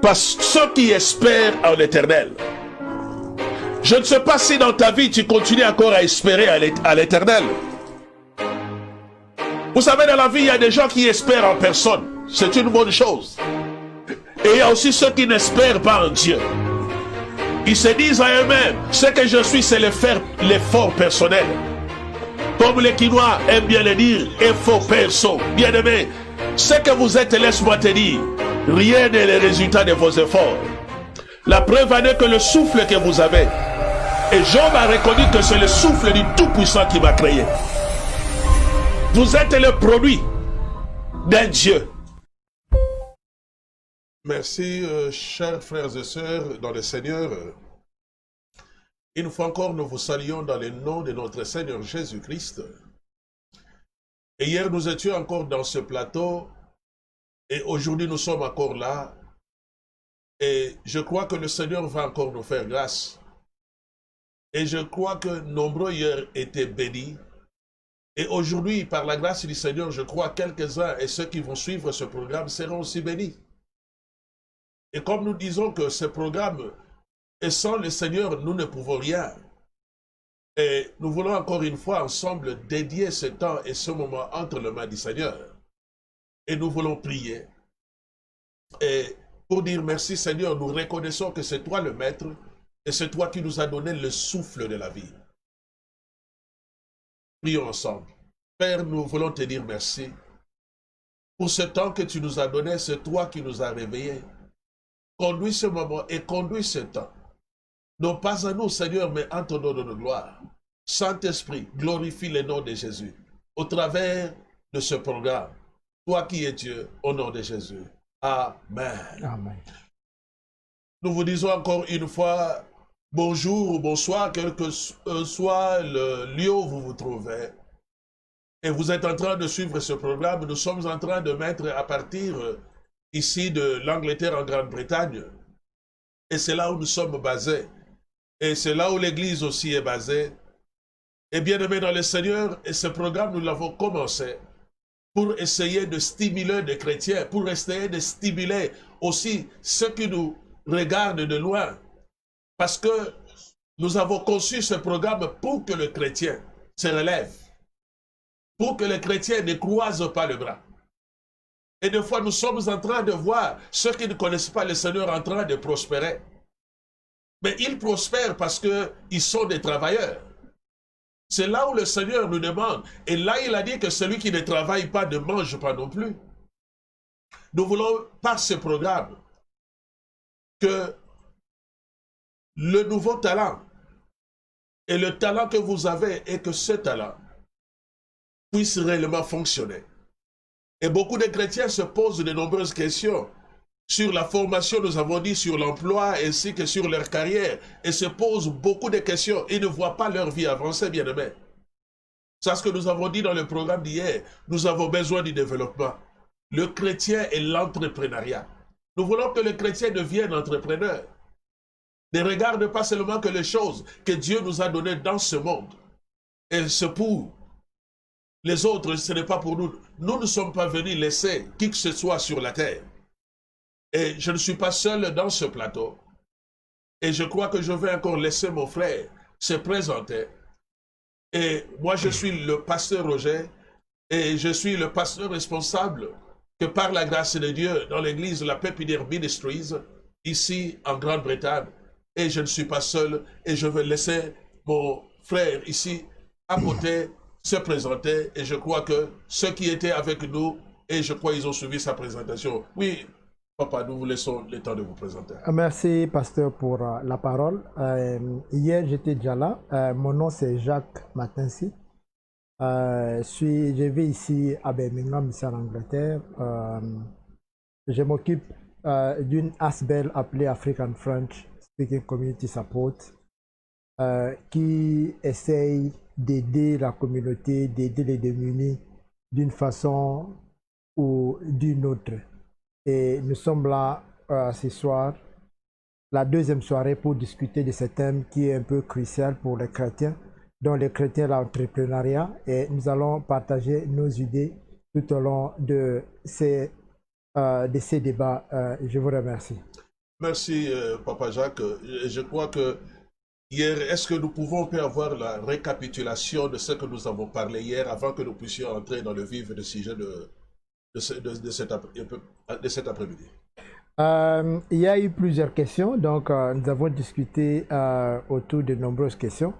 par ceux qui espèrent en l'Éternel. Je ne sais pas si dans ta vie, tu continues encore à espérer à l'Éternel. Vous savez, dans la vie, il y a des gens qui espèrent en personne. C'est une bonne chose. Et il y a aussi ceux qui n'espèrent pas en Dieu. Ils se disent à eux-mêmes, ce que je suis, c'est l'effort personnel. Comme les Quinois aiment bien le dire, effort perso. Bien-aimé, ce que vous êtes, laisse-moi te dire, rien n'est le résultat de vos efforts. La preuve en est que le souffle que vous avez, et Job a reconnu que c'est le souffle du Tout-Puissant qui m'a créé. Vous êtes le produit d'un Dieu. Merci, chers frères et sœurs dans le Seigneur. Une fois encore, nous vous saluons dans le nom de notre Seigneur Jésus-Christ. Et hier, nous étions encore dans ce plateau. Et aujourd'hui, nous sommes encore là. Et je crois que le Seigneur va encore nous faire grâce. Et je crois que nombreux hier étaient bénis. Et aujourd'hui, par la grâce du Seigneur, je crois que quelques-uns et ceux qui vont suivre ce programme seront aussi bénis. Et comme nous disons que ce programme, et sans le Seigneur, nous ne pouvons rien. Et nous voulons encore une fois ensemble dédier ce temps et ce moment entre les mains du Seigneur. Et nous voulons prier. Et pour dire merci Seigneur, nous reconnaissons que c'est toi le Maître et c'est toi qui nous as donné le souffle de la vie. Prions ensemble. Père, nous voulons te dire merci. Pour ce temps que tu nous as donné, c'est toi qui nous as réveillés. Conduis ce moment et conduis ce temps. Non pas à nous, Seigneur, mais en ton nom de gloire. Saint-Esprit, glorifie le nom de Jésus au travers de ce programme. Toi qui es Dieu, au nom de Jésus. Amen. Amen. Nous vous disons encore une fois bonjour ou bonsoir, quel que soit le lieu où vous vous trouvez. Et vous êtes en train de suivre ce programme. Nous sommes en train de mettre à partir ici de l'Angleterre en Grande-Bretagne. Et c'est là où nous sommes basés. Et c'est là où l'Église aussi est basée. Et bien aimé dans le Seigneur, et ce programme, nous l'avons commencé pour essayer de stimuler des chrétiens, pour essayer de stimuler aussi ceux qui nous regardent de loin. Parce que nous avons conçu ce programme pour que le chrétien se relève, pour que le chrétien ne croise pas le bras. Et des fois, nous sommes en train de voir ceux qui ne connaissent pas le Seigneur en train de prospérer. Mais ils prospèrent parce qu'ils sont des travailleurs. C'est là où le Seigneur nous demande. Et là, il a dit que celui qui ne travaille pas ne mange pas non plus. Nous voulons, par ce programme, que le nouveau talent et le talent que vous avez et que ce talent puisse réellement fonctionner. Et beaucoup de chrétiens se posent de nombreuses questions sur la formation, nous avons dit, sur l'emploi ainsi que sur leur carrière, et se posent beaucoup de questions. Ils ne voient pas leur vie avancer, bien aimés. C'est ce que nous avons dit dans le programme d'hier. Nous avons besoin du développement. Le chrétien et l'entrepreneuriat. Nous voulons que le chrétien devienne entrepreneur. Ne regarde pas seulement que les choses que Dieu nous a données dans ce monde. Et c'est pour les autres, ce n'est pas pour nous. Nous ne sommes pas venus laisser qui que ce soit sur la terre. Et je ne suis pas seul dans ce plateau. Et je crois que je vais encore laisser mon frère se présenter. Et moi, je suis le pasteur Roger. Et je suis le pasteur responsable que par la grâce de Dieu dans l'église La Pépinière Ministries, ici en Grande-Bretagne. Et je ne suis pas seul. Et je vais laisser mon frère ici à côté se présenter. Et je crois que ceux qui étaient avec nous, et je crois qu'ils ont suivi sa présentation. Oui, Papa, nous vous laissons le temps de vous présenter. Merci, pasteur, pour la parole. Hier, j'étais déjà là. Mon nom, c'est Jacques Matinsi. Je vis ici à Birmingham, ici en Angleterre. Je m'occupe d'une ASBEL appelée African French Speaking Community Support, qui essaye d'aider la communauté, d'aider les démunis d'une façon ou d'une autre. Et nous sommes là ce soir, la deuxième soirée, pour discuter de ce thème qui est un peu crucial pour les chrétiens, dont les chrétiens, l'entrepreneuriat. Et nous allons partager nos idées tout au long de ces débats. Je vous remercie. Merci, Papa Jacques. Je crois que hier, est-ce que nous pouvons avoir la récapitulation de ce que nous avons parlé hier avant que nous puissions entrer dans le vif du sujet de cet après-midi? Il y a eu plusieurs questions, donc nous avons discuté autour de nombreuses questions.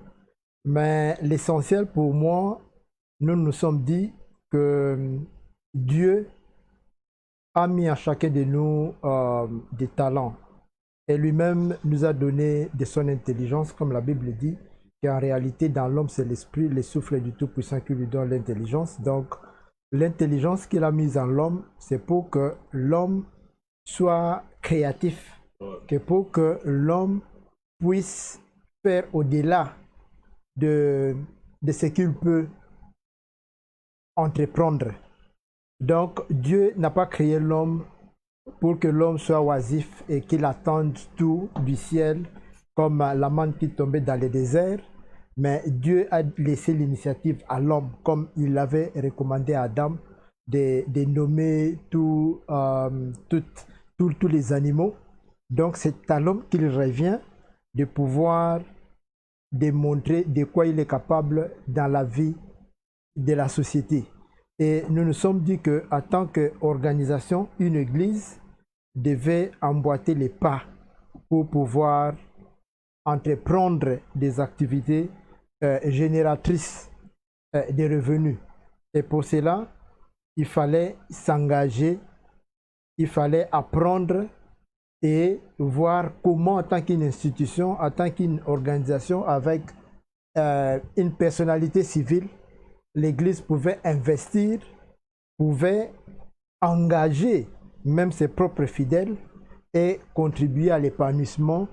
Mais l'essentiel pour moi, nous nous sommes dit que Dieu a mis à chacun de nous des talents. Et lui-même nous a donné de son intelligence, comme la Bible dit, qu'en réalité, dans l'homme, c'est l'esprit, le souffle du Tout-Puissant qui lui donne l'intelligence. Donc, l'intelligence qu'il a mise en l'homme, c'est pour que l'homme soit créatif, que pour que l'homme puisse faire au-delà de ce qu'il peut entreprendre. Donc, Dieu n'a pas créé l'homme pour que l'homme soit oisif et qu'il attende tout du ciel comme la manne qui tombait dans le désert. Mais Dieu a laissé l'initiative à l'homme, comme il avait recommandé à Adam de nommer tous les animaux. Donc c'est à l'homme qu'il revient de pouvoir démontrer de quoi il est capable dans la vie de la société. Et nous nous sommes dit qu'en tant qu'organisation, une église devait emboîter les pas pour pouvoir entreprendre des activités génératrices de revenus. Et pour cela, il fallait s'engager, il fallait apprendre et voir comment, en tant qu'une institution, en tant qu'une organisation avec une personnalité civile, l'Église pouvait investir, pouvait engager même ses propres fidèles et contribuer à l'épanouissement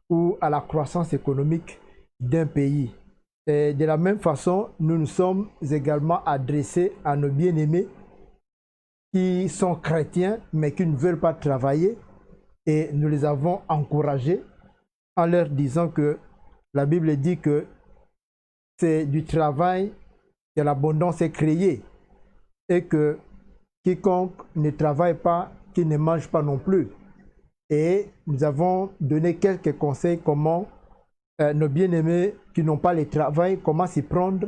ou à la croissance économique d'un pays. Et de la même façon, nous nous sommes également adressés à nos bien-aimés qui sont chrétiens mais qui ne veulent pas travailler, et nous les avons encouragés en leur disant que la Bible dit que c'est du travail que l'abondance est créée et que quiconque ne travaille pas, qui ne mange pas non plus. Et nous avons donné quelques conseils comment nos bien-aimés qui n'ont pas le travail, comment s'y prendre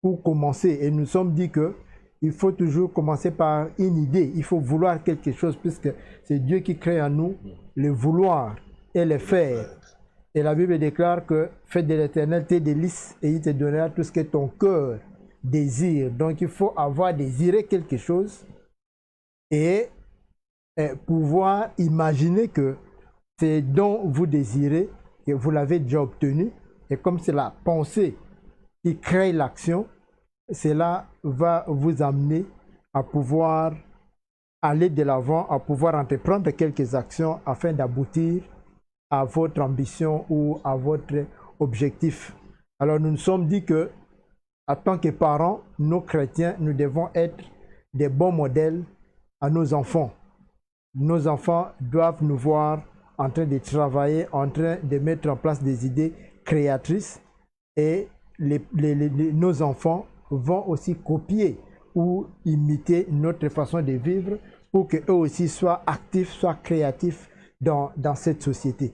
pour commencer. Et nous nous sommes dit que il faut toujours commencer par une idée. Il faut vouloir quelque chose puisque c'est Dieu qui crée en nous le vouloir et le faire. Et la Bible déclare que fais de l'Éternel tes délices et il te donnera tout ce que ton cœur désire. Donc il faut avoir désiré quelque chose et pouvoir imaginer que c'est dont vous désirez, que vous l'avez déjà obtenu. Et comme c'est la pensée qui crée l'action, cela va vous amener à pouvoir aller de l'avant, à pouvoir entreprendre quelques actions afin d'aboutir à votre ambition ou à votre objectif. Alors nous nous sommes dit que, en tant que parents, nous chrétiens, nous devons être des bons modèles à nos enfants. Nos enfants doivent nous voir en train de travailler, en train de mettre en place des idées créatrices, et nos enfants vont aussi copier ou imiter notre façon de vivre pour qu'eux aussi soient actifs, soient créatifs dans cette société.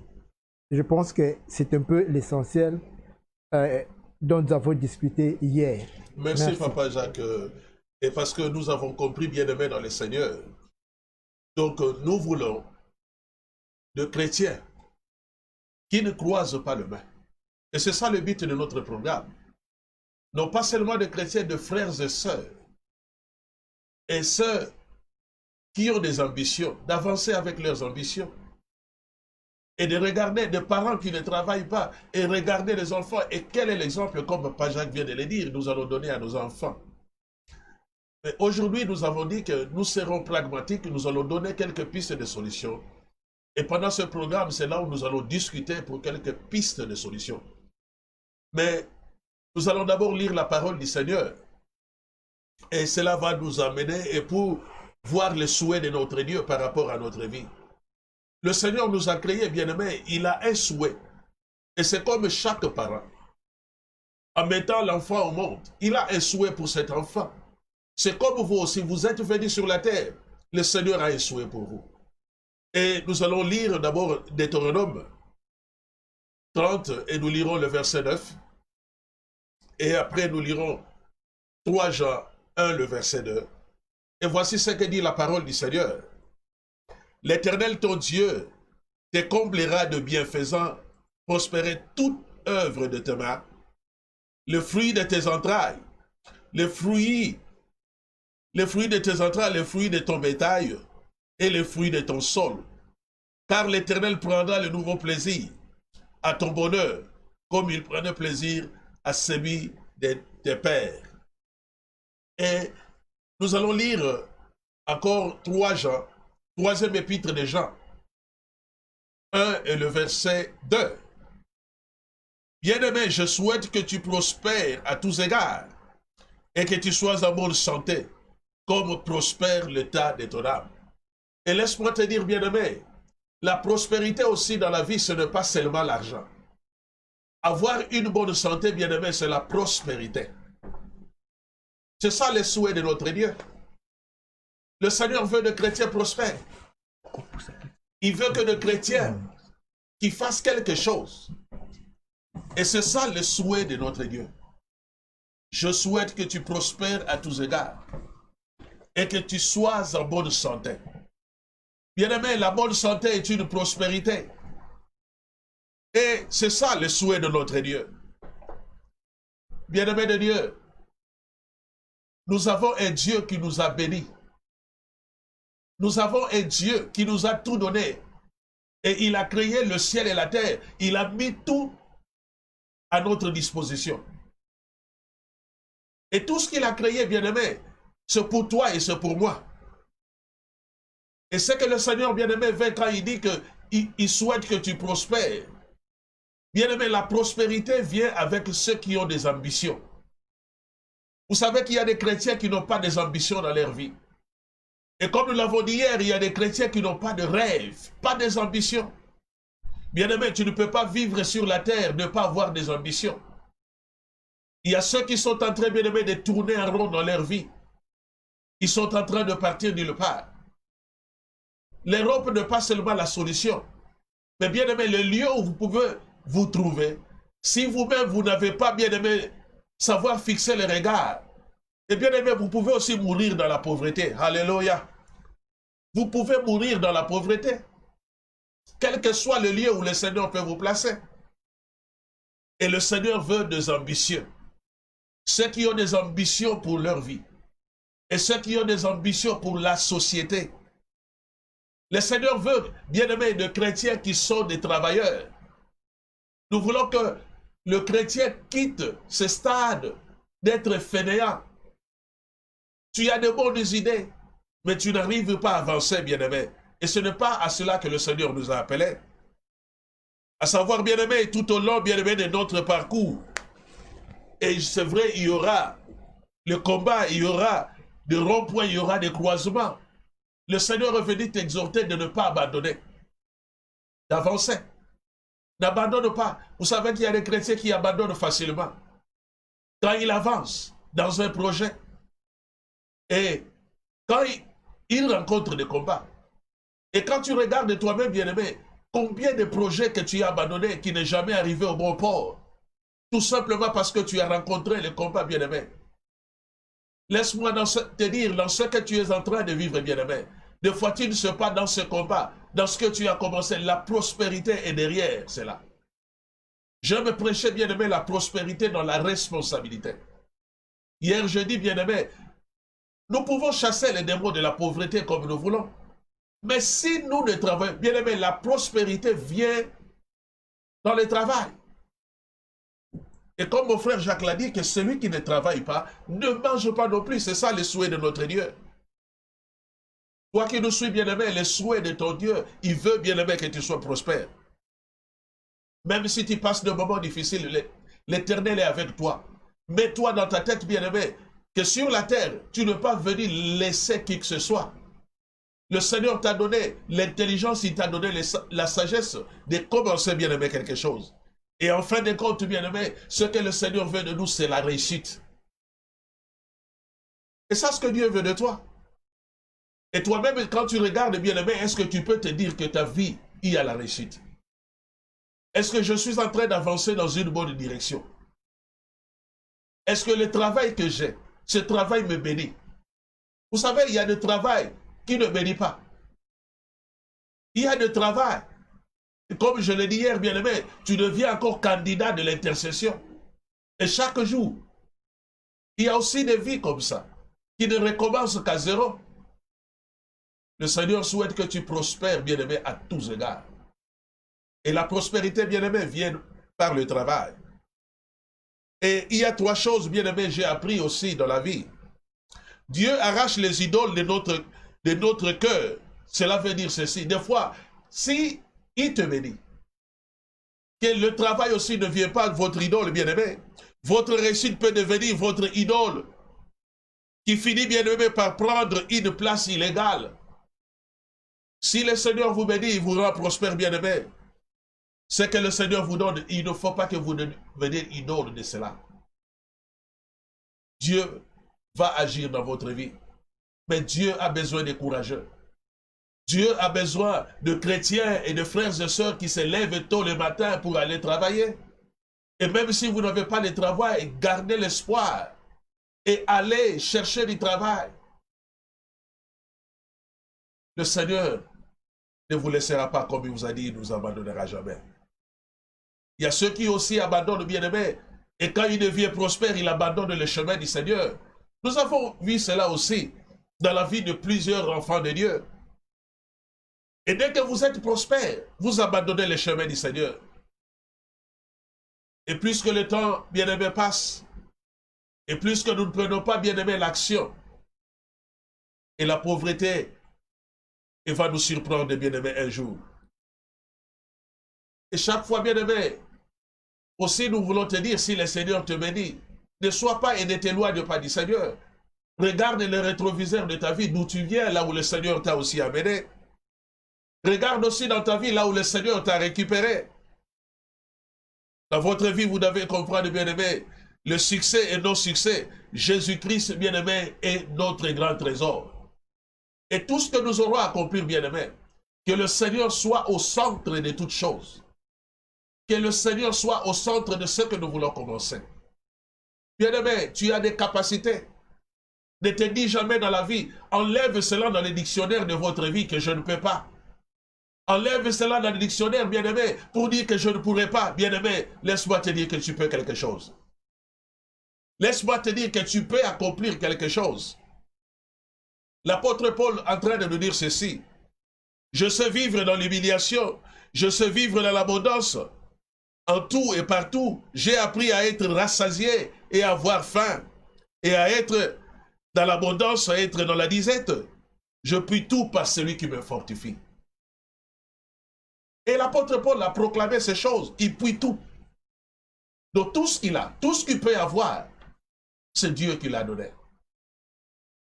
Je pense que c'est un peu l'essentiel dont nous avons discuté hier. Merci. Papa Jacques. Et parce que nous avons compris, bien-aimés dans le Seigneur, donc nous voulons de chrétiens qui ne croisent pas le main. Et c'est ça le but de notre programme. Non pas seulement de chrétiens, de frères et sœurs qui ont des ambitions, d'avancer avec leurs ambitions. Et de regarder des parents qui ne travaillent pas et regarder les enfants. Et quel est l'exemple, comme Papa Jacques vient de le dire, nous allons donner à nos enfants. Mais aujourd'hui, nous avons dit que nous serons pragmatiques, nous allons donner quelques pistes de solutions. Et pendant ce programme, c'est là où nous allons discuter pour quelques pistes de solutions. Mais nous allons d'abord lire la parole du Seigneur. Et cela va nous amener et pour voir les souhaits de notre Dieu par rapport à notre vie. Le Seigneur nous a créés, bien-aimés, il a un souhait. Et c'est comme chaque parent. En mettant l'enfant au monde, il a un souhait pour cet enfant. C'est comme vous aussi, vous êtes venus sur la terre. Le Seigneur a un souhait pour vous. Et nous allons lire d'abord Deutéronome 30 et nous lirons le verset 9. Et après nous lirons 3 Jean 1, le verset 2. Et voici ce que dit la parole du Seigneur. L'Éternel ton Dieu te comblera de bienfaisants, prospérer toute œuvre de tes mains, le fruit de tes entrailles, le fruit de tes entrailles, le fruit de ton bétail et le fruit de ton sol. Car l'Éternel prendra le nouveau plaisir à ton bonheur, comme il prenait plaisir à celui de tes pères. Et nous allons lire encore 3 Jean, troisième épître de Jean, 1 et le verset 2. Bien-aimé, je souhaite que tu prospères à tous égards et que tu sois en bonne santé, comme prospère l'état de ton âme. Et laisse-moi te dire, bien-aimé, la prospérité aussi dans la vie, ce n'est pas seulement l'argent. Avoir une bonne santé, bien-aimé, c'est la prospérité. C'est ça le souhait de notre Dieu. Le Seigneur veut de chrétiens prospères. Il veut que de chrétiens qui fassent quelque chose. Et c'est ça le souhait de notre Dieu. Je souhaite que tu prospères à tous égards et que tu sois en bonne santé. Bien-aimé, la bonne santé est une prospérité. Et c'est ça le souhait de notre Dieu. Bien-aimé de Dieu, nous avons un Dieu qui nous a bénis. Nous avons un Dieu qui nous a tout donné. Et il a créé le ciel et la terre. Il a mis tout à notre disposition. Et tout ce qu'il a créé, bien-aimé, c'est pour toi et c'est pour moi. Et c'est que le Seigneur, bien-aimé, veut quand il dit qu'il souhaite que tu prospères. Bien-aimé, la prospérité vient avec ceux qui ont des ambitions. Vous savez qu'il y a des chrétiens qui n'ont pas des ambitions dans leur vie. Et comme nous l'avons dit hier, il y a des chrétiens qui n'ont pas de rêves, pas des ambitions. Bien-aimé, tu ne peux pas vivre sur la terre, ne pas avoir des ambitions. Il y a ceux qui sont en train, bien-aimé, de tourner en rond dans leur vie. Ils sont en train de partir nulle part. L'Europe n'est pas seulement la solution. Mais bien-aimé, le lieu où vous pouvez vous trouver, si vous-même, vous n'avez pas, bien-aimé, savoir fixer les regards, et bien-aimé, vous pouvez aussi mourir dans la pauvreté. Alléluia. Vous pouvez mourir dans la pauvreté. Quel que soit le lieu où le Seigneur peut vous placer. Et le Seigneur veut des ambitieux. Ceux qui ont des ambitions pour leur vie. Et ceux qui ont des ambitions pour la société. Le Seigneur veut, bien-aimés, de chrétiens qui sont des travailleurs. Nous voulons que le chrétien quitte ce stade d'être fainéant. Tu as de bonnes idées, mais tu n'arrives pas à avancer, bien-aimé. Et ce n'est pas à cela que le Seigneur nous a appelés. À savoir, bien-aimé, tout au long, bien-aimé, de notre parcours. Et c'est vrai, il y aura le combat, il y aura des ronds-points, il y aura des croisements. Le Seigneur est venu t'exhorter de ne pas abandonner, d'avancer. N'abandonne pas. Vous savez qu'il y a des chrétiens qui abandonnent facilement. Quand ils avancent dans un projet, et quand ils rencontrent des combats, et quand tu regardes toi-même, bien-aimé, combien de projets que tu as abandonnés qui n'est jamais arrivé au bon port, tout simplement parce que tu as rencontré les combats, bien-aimé. Laisse-moi te dire, dans ce que tu es en train de vivre, bien-aimé, des fois tu ne sais pas dans ce combat, dans ce que tu as commencé, la prospérité est derrière cela. Je me prêchais, bien-aimé, la prospérité dans la responsabilité. Hier, je dis, bien-aimé, nous pouvons chasser les démons de la pauvreté comme nous voulons. Mais si nous ne travaillons, bien aimé, la prospérité vient dans le travail. Et comme mon frère Jacques l'a dit, que celui qui ne travaille pas, ne mange pas non plus. C'est ça le souhait de notre Dieu. Toi qui nous suis, bien aimé, le souhait de ton Dieu, il veut, bien aimé, que tu sois prospère. Même si tu passes de moments difficiles, l'Éternel est avec toi. Mets-toi dans ta tête, bien aimé, que sur la terre, tu ne peux pas venir laisser qui que ce soit. Le Seigneur t'a donné l'intelligence, il t'a donné la sagesse de commencer, bien-aimé, quelque chose. Et en fin de compte, bien-aimé, ce que le Seigneur veut de nous, c'est la réussite. Et ça, ce que Dieu veut de toi. Et toi-même, quand tu regardes, bien-aimé, est-ce que tu peux te dire que ta vie, il y a la réussite? Est-ce que je suis en train d'avancer dans une bonne direction? Est-ce que le travail que j'ai, ce travail me bénit? Vous savez, il y a des travail qui ne bénit pas. Il y a des travail. Comme je l'ai dit hier, bien-aimé, tu deviens encore candidat de l'intercession. Et chaque jour, il y a aussi des vies comme ça, qui ne recommencent qu'à zéro. Le Seigneur souhaite que tu prospères, bien-aimé, à tous égards. Et la prospérité, bien-aimé, vient par le travail. Et il y a 3 choses, bien-aimé, j'ai appris aussi dans la vie. Dieu arrache les idoles de notre cœur. Cela veut dire ceci. Des fois, si il te bénit, que le travail aussi ne vient pas de votre idole, bien-aimé, votre réussite peut devenir votre idole, qui finit, bien-aimé, par prendre une place illégale. Si le Seigneur vous bénit, il vous rend prospère, bien-aimé, c'est que le Seigneur vous donne, il ne faut pas que vous deveniez idole de cela. Dieu va agir dans votre vie. Mais Dieu a besoin de courageux. Dieu a besoin de chrétiens et de frères et sœurs qui se lèvent tôt le matin pour aller travailler. Et même si vous n'avez pas de travail, gardez l'espoir et allez chercher du travail. Le Seigneur ne vous laissera pas, comme il vous a dit, il ne nous abandonnera jamais. Il y a ceux qui aussi abandonnent, bien-aimés, et quand ils deviennent prospères, ils abandonnent le chemin du Seigneur. Nous avons vu cela aussi dans la vie de plusieurs enfants de Dieu. Et dès que vous êtes prospère, vous abandonnez le chemin du Seigneur. Et plus que le temps, bien-aimé, passe, et plus que nous ne prenons pas, bien-aimé, l'action, et la pauvreté, elle va nous surprendre, bien-aimé, un jour. Et chaque fois, bien-aimé, aussi nous voulons te dire, si le Seigneur te bénit, ne sois pas et ne t'éloigne pas du Seigneur. Regarde le rétroviseur de ta vie, d'où tu viens, là où le Seigneur t'a aussi amené. Regarde aussi dans ta vie, là où le Seigneur t'a récupéré. Dans votre vie, vous devez comprendre, bien-aimé, le succès et non-succès. Jésus-Christ, bien-aimé, est notre grand trésor. Et tout ce que nous aurons à accomplir, bien-aimé, que le Seigneur soit au centre de toutes choses. Que le Seigneur soit au centre de ce que nous voulons commencer. Bien-aimé, tu as des capacités. Ne te dis jamais dans la vie, enlève cela dans le dictionnaire de votre vie que je ne peux pas. Enlève cela dans le dictionnaire, bien-aimé, pour dire que je ne pourrai pas. Bien-aimé, laisse-moi te dire que tu peux quelque chose. Laisse-moi te dire que tu peux accomplir quelque chose. L'apôtre Paul est en train de nous dire ceci. Je sais vivre dans l'humiliation. Je sais vivre dans l'abondance. En tout et partout, j'ai appris à être rassasié et à avoir faim. Et à être dans l'abondance, à être dans la disette. Je puis tout par celui qui me fortifie. Et l'apôtre Paul a proclamé ces choses. Il puis tout. Donc tout ce qu'il a, tout ce qu'il peut avoir, c'est Dieu qui l'a donné.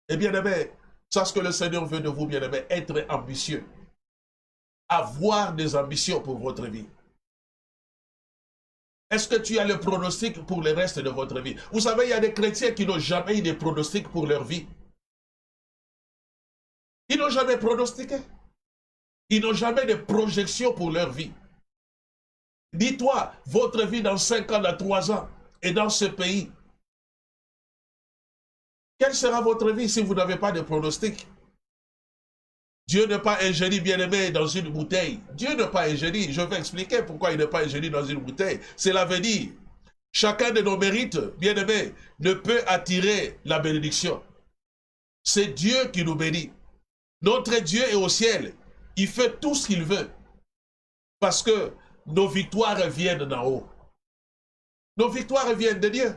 Et bien aimé, c'est ce que le Seigneur veut de vous, bien aimé, être ambitieux. Avoir des ambitions pour votre vie. Est-ce que tu as le pronostic pour le reste de votre vie? Vous savez, il y a des chrétiens qui n'ont jamais eu de pronostic pour leur vie. Ils n'ont jamais pronostiqué. Ils n'ont jamais de projection pour leur vie. Dis-toi, votre vie dans 5 ans, dans 3 ans, et dans ce pays. Quelle sera votre vie si vous n'avez pas de pronostic? Dieu n'est pas un génie bien-aimé dans une bouteille. Dieu n'est pas un génie. Je vais expliquer pourquoi il n'est pas un génie dans une bouteille. Cela veut dire, chacun de nos mérites, bien-aimé, ne peut attirer la bénédiction. C'est Dieu qui nous bénit. Notre Dieu est au ciel. Il fait tout ce qu'il veut. Parce que nos victoires viennent d'en haut. Nos victoires viennent de Dieu.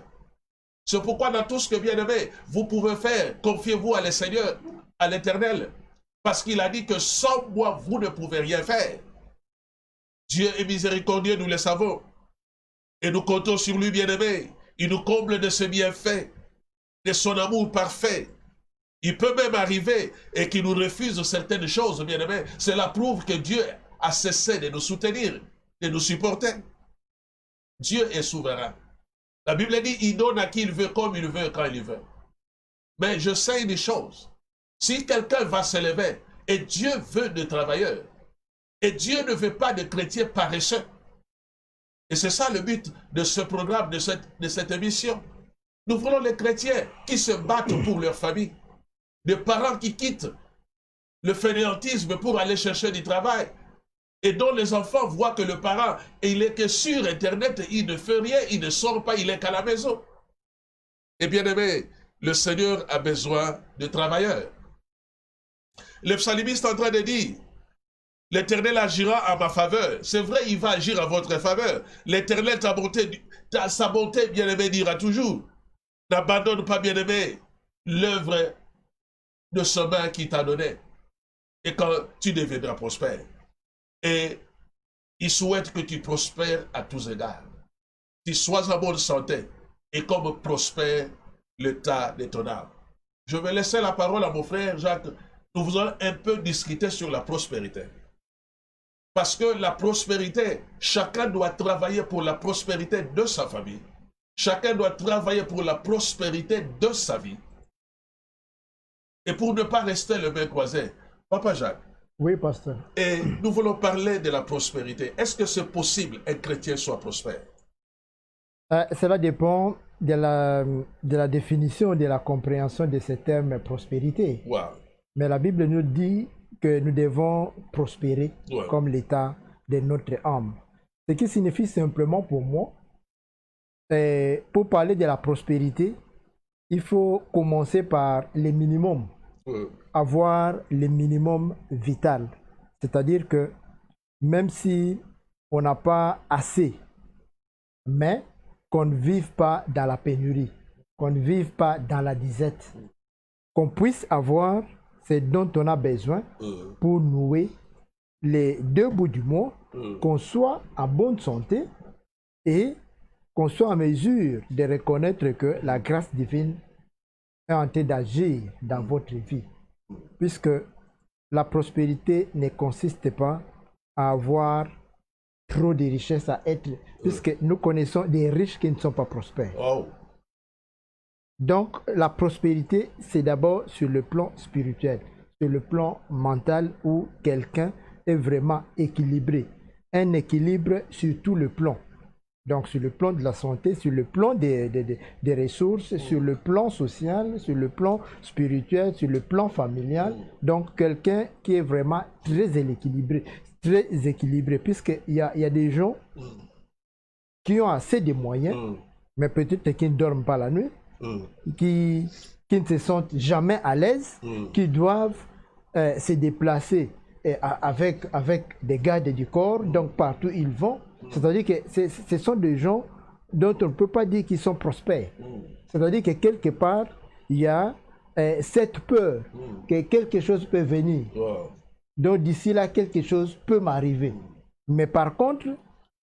C'est pourquoi dans tout ce que, bien-aimé, vous pouvez faire, confiez-vous à le Seigneur, à l'Éternel. Parce qu'il a dit que sans moi, vous ne pouvez rien faire. Dieu est miséricordieux, nous le savons. Et nous comptons sur lui, bien-aimé. Il nous comble de ses bienfaits, de son amour parfait. Il peut même arriver et qu'il nous refuse certaines choses, bien-aimé. Cela prouve que Dieu a cessé de nous soutenir, de nous supporter. Dieu est souverain. La Bible dit, il donne à qui il veut, comme il veut, quand il veut. Mais je sais des choses. Si quelqu'un va s'élever, et Dieu veut de travailleurs, et Dieu ne veut pas de chrétiens paresseux. Et c'est ça le but de ce programme, de cette émission. Nous voulons les chrétiens qui se battent pour leur famille, des parents qui quittent le fainéantisme pour aller chercher du travail, et dont les enfants voient que le parent, il est que sur Internet, il ne fait rien, il ne sort pas, il est qu'à la maison. Et bien aimé, le Seigneur a besoin de travailleurs. Le psalmiste est en train de dire, l'Éternel agira en ma faveur. C'est vrai, il va agir en votre faveur. L'Éternel, sa bonté, bien-aimé, dira toujours. N'abandonne pas, bien-aimé, l'œuvre de ce main qui t'a donné. Et quand tu deviendras prospère. Et il souhaite que tu prospères à tous égards. Tu sois en bonne santé. Et comme prospère l'état de ton âme. Je vais laisser la parole à mon frère Jacques. Nous allons un peu discuter sur la prospérité. Parce que la prospérité, chacun doit travailler pour la prospérité de sa famille. Chacun doit travailler pour la prospérité de sa vie. Et pour ne pas rester le main croisé. Papa Jacques. Oui, pasteur. Et nous voulons parler de la prospérité. Est-ce que c'est possible qu'un chrétien soit prospère? Cela dépend de la définition, de la compréhension de ce terme prospérité. Wow. Mais la Bible nous dit que nous devons prospérer comme l'état de notre âme. Ce qui signifie simplement pour moi, pour parler de la prospérité, il faut commencer par le minimum, avoir le minimum vital. C'est-à-dire que même si on n'a pas assez, mais qu'on ne vive pas dans la pénurie, qu'on ne vive pas dans la disette, qu'on puisse avoir ce dont on a besoin pour nouer les deux bouts du mois, qu'on soit en bonne santé et qu'on soit en mesure de reconnaître que la grâce divine est en train d'agir dans votre vie. Puisque la prospérité ne consiste pas à avoir trop de richesses à être, puisque nous connaissons des riches qui ne sont pas prospères. Oh. Donc, la prospérité, c'est d'abord sur le plan spirituel, sur le plan mental où quelqu'un est vraiment équilibré. Un équilibre sur tout le plan. Donc, sur le plan de la santé, sur le plan des ressources, sur le plan social, sur le plan spirituel, sur le plan familial. Donc, quelqu'un qui est vraiment très équilibré, puisqu'il y a des gens qui ont assez de moyens, mais peut-être qui ne dorment pas la nuit, qui ne se sentent jamais à l'aise, qui doivent se déplacer avec des gardes du corps, donc partout ils vont. C'est-à-dire que ce sont des gens dont on ne peut pas dire qu'ils sont prospères. C'est-à-dire que quelque part, il y a cette peur que quelque chose peut venir. Donc d'ici là, quelque chose peut m'arriver. Mais par contre,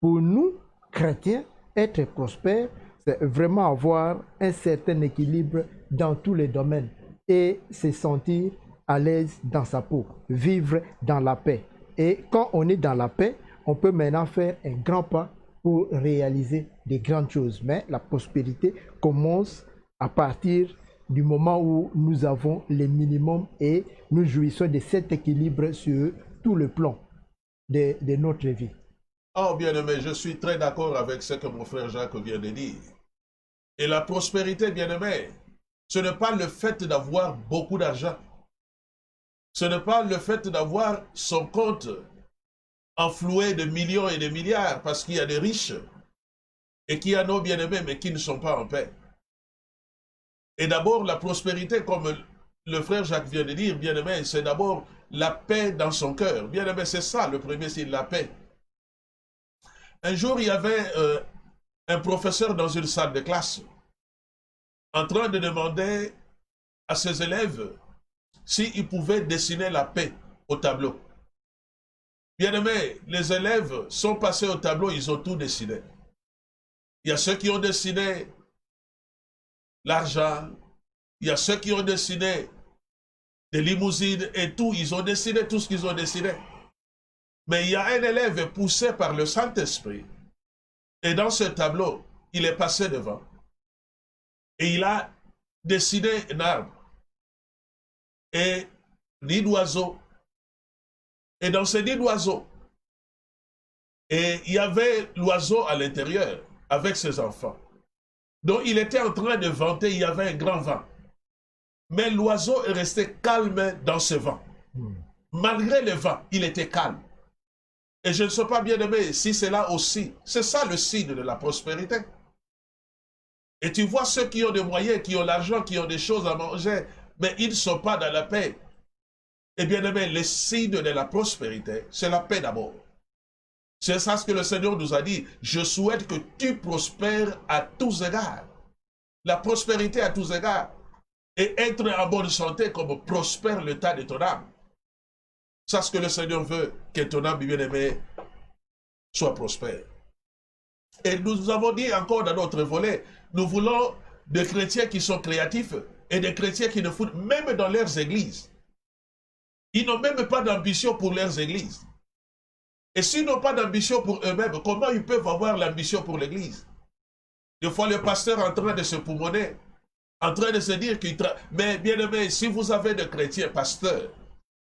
pour nous, chrétiens, être prospères, c'est vraiment avoir un certain équilibre dans tous les domaines et se sentir à l'aise dans sa peau, vivre dans la paix. Et quand on est dans la paix, on peut maintenant faire un grand pas pour réaliser des grandes choses. Mais la prospérité commence à partir du moment où nous avons le minimum et nous jouissons de cet équilibre sur tout le plan de notre vie. Oh, bien-aimé, je suis très d'accord avec ce que mon frère Jacques vient de dire. Et la prospérité, bien-aimé, ce n'est pas le fait d'avoir beaucoup d'argent. Ce n'est pas le fait d'avoir son compte enfloué de millions et de milliards, parce qu'il y a des riches et qui en ont bien-aimés, mais qui ne sont pas en paix. Et d'abord, la prospérité, comme le frère Jacques vient de dire, bien-aimé, c'est d'abord la paix dans son cœur. Bien-aimé, c'est ça le premier signe, la paix. Un jour, il y avait un professeur dans une salle de classe en train de demander à ses élèves s'ils pouvaient dessiner la paix au tableau. Bien-aimés, les élèves sont passés au tableau, ils ont tout dessiné. Il y a ceux qui ont dessiné l'argent, il y a ceux qui ont dessiné des limousines et tout, ils ont dessiné tout ce qu'ils ont dessiné. Mais il y a un élève poussé par le Saint-Esprit, et dans ce tableau, il est passé devant, et il a dessiné un arbre. et nid d'oiseaux. Et dans ces nids d'oiseaux, et il y avait l'oiseau à l'intérieur avec ses enfants. Donc il était en train de vanter, il y avait un grand vent. Mais l'oiseau est resté calme dans ce vent. Malgré le vent, il était calme. Et je ne sais pas, bien aimé, si c'est là aussi. C'est ça le signe de la prospérité. Et tu vois ceux qui ont des moyens, qui ont l'argent, qui ont des choses à manger, mais ils ne sont pas dans la paix. Et bien aimé, le signe de la prospérité, c'est la paix d'abord. C'est ça ce que le Seigneur nous a dit. Je souhaite que tu prospères à tous égards. La prospérité à tous égards. Et être en bonne santé comme prospère l'état de ton âme. C'est ce que le Seigneur veut, que ton âme bien-aimée soit prospère. Et nous avons dit encore dans notre volet, nous voulons des chrétiens qui sont créatifs et des chrétiens qui ne foutent même dans leurs églises. Ils n'ont même pas d'ambition pour leurs églises. Et s'ils n'ont pas d'ambition pour eux-mêmes, comment ils peuvent avoir l'ambition pour l'église? Des fois, le pasteur est en train de se poumonner, en train de se dire qu'il travaille. Mais bien aimé, si vous avez des chrétiens pasteurs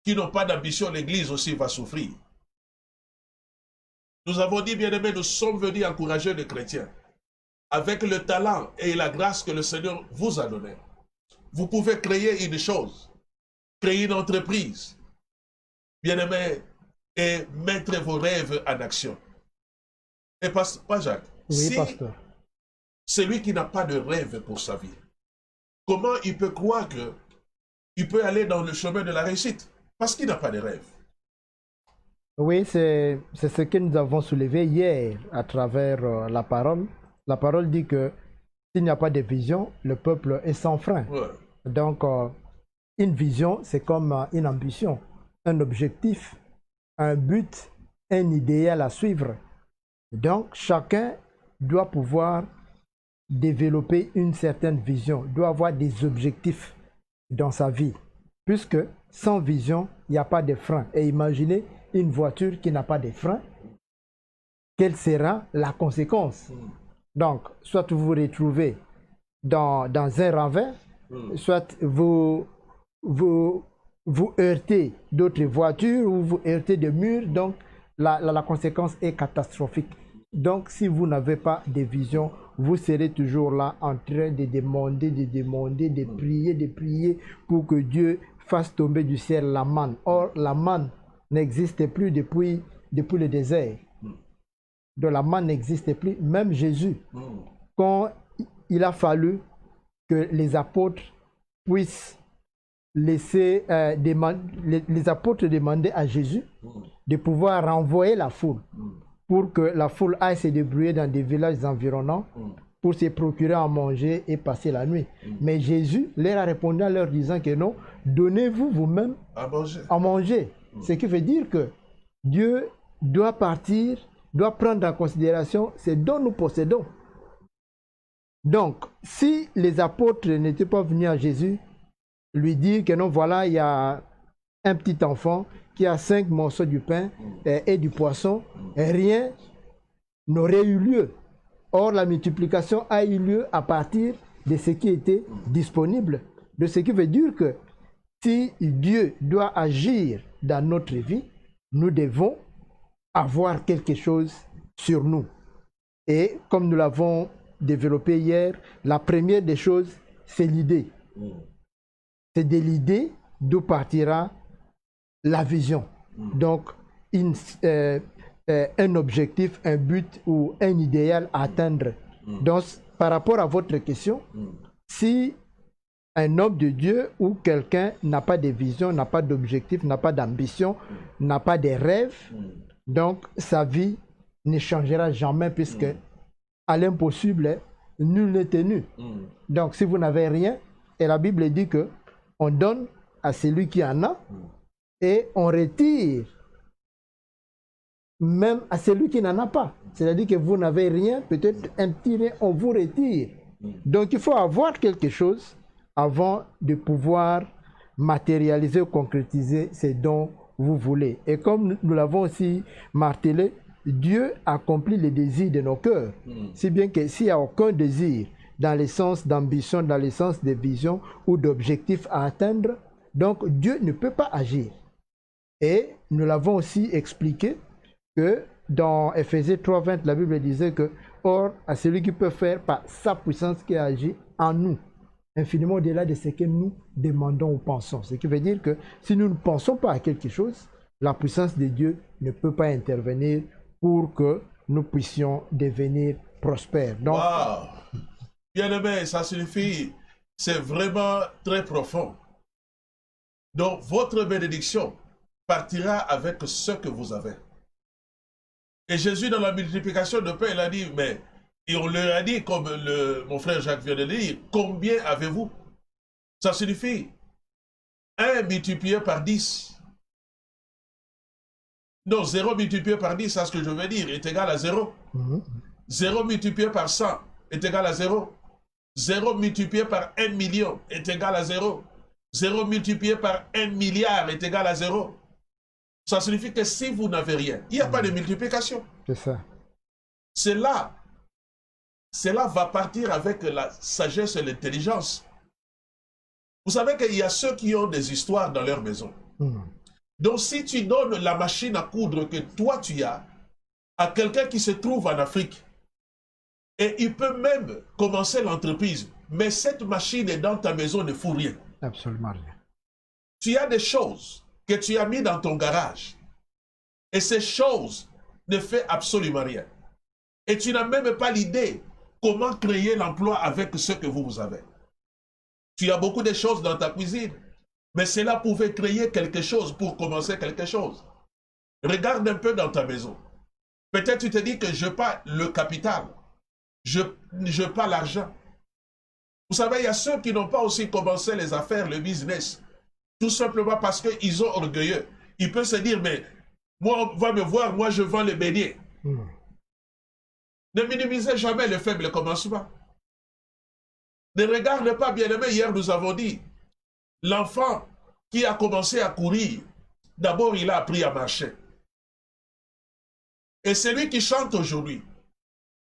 qui n'ont pas d'ambition, l'église aussi va souffrir. Nous avons dit, bien aimé, nous sommes venus encourager les chrétiens. Avec le talent et la grâce que le Seigneur vous a donné, vous pouvez créer une chose, créer une entreprise, bien aimé, et mettre vos rêves en action. Et pas Jacques, Oui, si pasteur. celui qui n'a pas de rêve pour sa vie, comment il peut croire qu'il peut aller dans le chemin de la réussite? Parce qu'il n'a pas de rêve. Oui, c'est ce que nous avons soulevé hier à travers la parole. La parole dit que s'il n'y a pas de vision, le peuple est sans frein. Ouais. Donc, une vision, c'est comme une ambition, un objectif, un but, un idéal à suivre. Donc, chacun doit pouvoir développer une certaine vision, doit avoir des objectifs dans sa vie. Puisque sans vision, il n'y a pas de frein. Et imaginez une voiture qui n'a pas de frein. Quelle sera la conséquence? Donc, soit vous vous retrouvez dans un ravin, soit vous heurtez d'autres voitures ou vous heurtez des murs. Donc, la conséquence est catastrophique. Donc, si vous n'avez pas de vision, vous serez toujours là en train de demander, de prier pour que Dieu fasse tomber du ciel la manne. Or, la manne n'existe plus depuis le désert. Donc, la manne n'existe plus. Même Jésus, quand il a fallu que les apôtres puissent laisser, les apôtres demandaient à Jésus de pouvoir renvoyer la foule pour que la foule aille se débrouiller dans des villages environnants pour se procurer à manger et passer la nuit. Mais Jésus leur a répondu en leur disant que non, donnez-vous vous-même à manger. Ce qui veut dire que Dieu doit partir, doit prendre en considération ce dont nous possédons. Donc, si les apôtres n'étaient pas venus à Jésus, lui dire que non, voilà, il y a un petit enfant qui a 5 morceaux du pain et du poisson, rien n'aurait eu lieu. Or, la multiplication a eu lieu à partir de ce qui était disponible. De ce qui veut dire que si Dieu doit agir dans notre vie, nous devons avoir quelque chose sur nous. Et comme nous l'avons développé hier, la première des choses, c'est l'idée. C'est de l'idée d'où partira la vision. Donc, un objectif, un but ou un idéal à atteindre. Donc, par rapport à votre question, si un homme de Dieu ou quelqu'un n'a pas de vision, n'a pas d'objectif, n'a pas d'ambition, n'a pas de rêve, donc sa vie ne changera jamais puisque à l'impossible, nul n'est tenu. Donc, si vous n'avez rien, et la Bible dit que on donne à celui qui en a et on retire même à celui qui n'en a pas. C'est-à-dire que vous n'avez rien, peut-être un petit rien, on vous retire. Donc il faut avoir quelque chose avant de pouvoir matérialiser ou concrétiser ce dont vous voulez. Et comme nous l'avons aussi martelé, Dieu accomplit les désirs de nos cœurs. Si bien que s'il n'y a aucun désir dans le sens d'ambition, dans le sens de vision ou d'objectif à atteindre, Donc Dieu ne peut pas agir. Et nous l'avons aussi expliqué que dans Éphésiens 3:20, la Bible disait que « Or, à celui qui peut faire par sa puissance qui agit en nous, infiniment au-delà de ce que nous demandons ou pensons. » Ce qui veut dire que si nous ne pensons pas à quelque chose, la puissance de Dieu ne peut pas intervenir pour que nous puissions devenir prospères. Donc, wow. Bien-aimé, ça signifie, c'est vraiment très profond. Donc, votre bénédiction partira avec ce que vous avez. Et Jésus, dans la multiplication de pain, il a dit, mais, et on leur a dit, comme mon frère Jacques vient de dire, combien avez-vous? Ça signifie 1 multiplié par 10. Non, 0 multiplié par 10, c'est ce que je veux dire, est égal à 0. 0 multiplié par 100 est égal à 0. 0 multiplié par 1 million est égal à 0. 0 multiplié par 1 milliard est égal à 0. Ça signifie que si vous n'avez rien, il n'y a pas de multiplication. C'est ça. Cela va partir avec la sagesse et l'intelligence. Vous savez qu'il y a ceux qui ont des histoires dans leur maison. Donc si tu donnes la machine à coudre que toi tu as à quelqu'un qui se trouve en Afrique, et il peut même commencer l'entreprise, mais cette machine est dans ta maison, ne fout rien. Absolument rien. Tu as des choses que tu as mis dans ton garage, et ces choses ne font absolument rien. Et tu n'as même pas l'idée comment créer l'emploi avec ce que vous avez. Tu as beaucoup de choses dans ta cuisine, mais cela pouvait créer quelque chose pour commencer quelque chose. Regarde un peu dans ta maison. Peut-être tu te dis que je n'ai pas le capital, je n'ai pas l'argent. Vous savez, il y a ceux qui n'ont pas aussi commencé les affaires, le business, tout simplement parce qu'ils sont orgueilleux. Ils peuvent se dire, mais moi, on va me voir, moi je vends les beignets. Ne minimisez jamais le faible commencement. Ne regarde pas, bien-aimé, hier nous avons dit, l'enfant qui a commencé à courir, d'abord il a appris à marcher. Et celui qui chante aujourd'hui,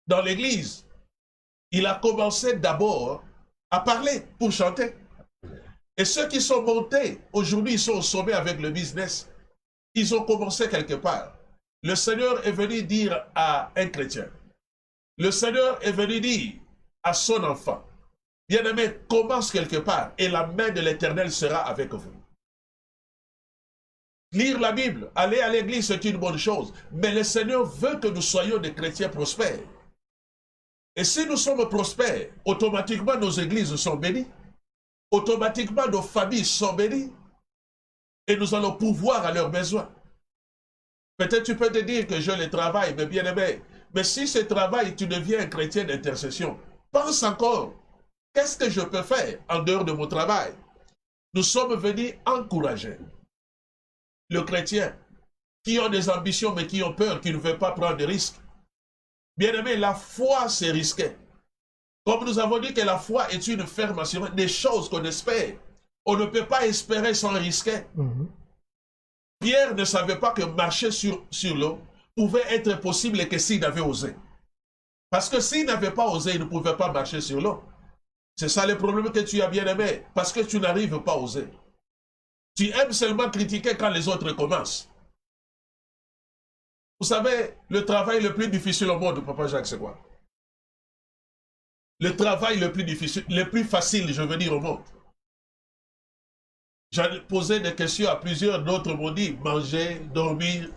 dans l'église, il a commencé d'abord à parler pour chanter. Et ceux qui sont montés, aujourd'hui ils sont au sommet avec le business, ils ont commencé quelque part. Le Seigneur est venu dire à un chrétien, le Seigneur est venu dire à son enfant, bien-aimé, commence quelque part et la main de l'Éternel sera avec vous. Lire la Bible, aller à l'église, c'est une bonne chose, mais le Seigneur veut que nous soyons des chrétiens prospères. Et si nous sommes prospères, automatiquement nos églises sont bénies, automatiquement nos familles sont bénies, et nous allons pouvoir à leurs besoins. Peut-être tu peux te dire que je le travaille, mais bien aimé, mais si ce travail, tu deviens un chrétien d'intercession, pense encore, qu'est-ce que je peux faire en dehors de mon travail? Nous sommes venus encourager le chrétien qui ont des ambitions mais qui ont peur, qui ne veulent pas prendre de risques. Bien aimé, la foi c'est risqué. Comme nous avons dit que la foi est une ferme assurance des choses qu'on espère. On ne peut pas espérer sans risquer. Pierre ne savait pas que marcher sur l'eau pouvait être possible que s'il avait osé. Parce que s'il n'avait pas osé, il ne pouvait pas marcher sur l'eau. C'est ça le problème que tu as, bien aimé, parce que tu n'arrives pas à oser. Tu aimes seulement critiquer quand les autres commencent. Vous savez, le travail le plus difficile au monde, Papa Jacques, c'est quoi? Le travail le plus difficile, le plus facile, je veux dire, au monde. J'ai posé des questions à plusieurs, d'autres m'ont dit manger, dormir.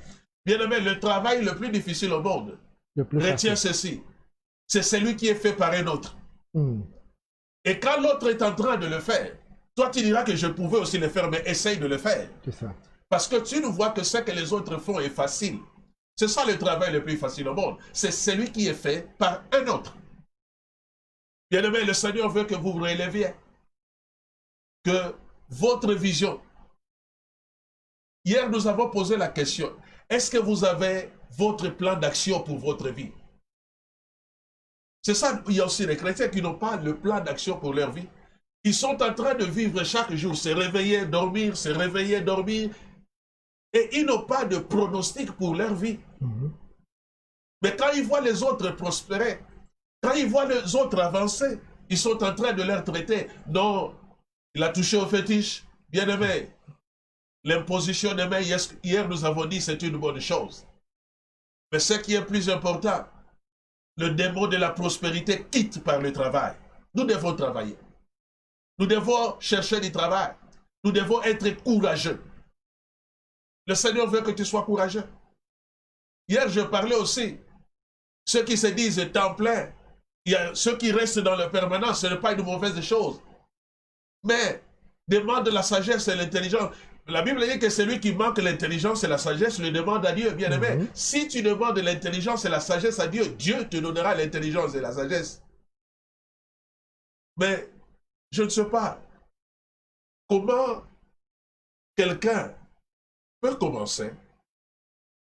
Bien aimé, le travail le plus difficile au monde, retiens ceci, c'est celui qui est fait par un autre. Et quand l'autre est en train de le faire, toi tu diras que je pouvais aussi le faire, mais essaye de le faire. C'est ça. Parce que tu ne vois que ce que les autres font est facile. C'est ça le travail le plus facile au monde. C'est celui qui est fait par un autre. Bien aimé, le Seigneur veut que vous vous releviez. Que votre vision. Hier, nous avons posé la question. Est-ce que vous avez votre plan d'action pour votre vie? C'est ça, il y a aussi les chrétiens qui n'ont pas le plan d'action pour leur vie. Ils sont en train de vivre chaque jour, se réveiller, dormir, se réveiller, dormir. Et ils n'ont pas de pronostic pour leur vie. Mais quand ils voient les autres prospérer, quand ils voient les autres avancer, ils sont en train de leur traiter. Non, il a touché au fétiche. Bien-aimés, l'imposition des mains, hier nous avons dit c'est une bonne chose. Mais ce qui est plus important, le démon de la prospérité quitte par le travail. Nous devons travailler. Nous devons chercher du travail. Nous devons être courageux. Le Seigneur veut que tu sois courageux. Hier, je parlais aussi. Ceux qui se disent temps plein, il y a ceux qui restent dans le permanent, ce n'est pas une mauvaise chose. Mais demande la sagesse et l'intelligence. La Bible dit que celui qui manque l'intelligence et la sagesse le demande à Dieu, bien-aimé. Si tu demandes l'intelligence et la sagesse à Dieu, Dieu te donnera l'intelligence et la sagesse. Mais je ne sais pas comment quelqu'un peut commencer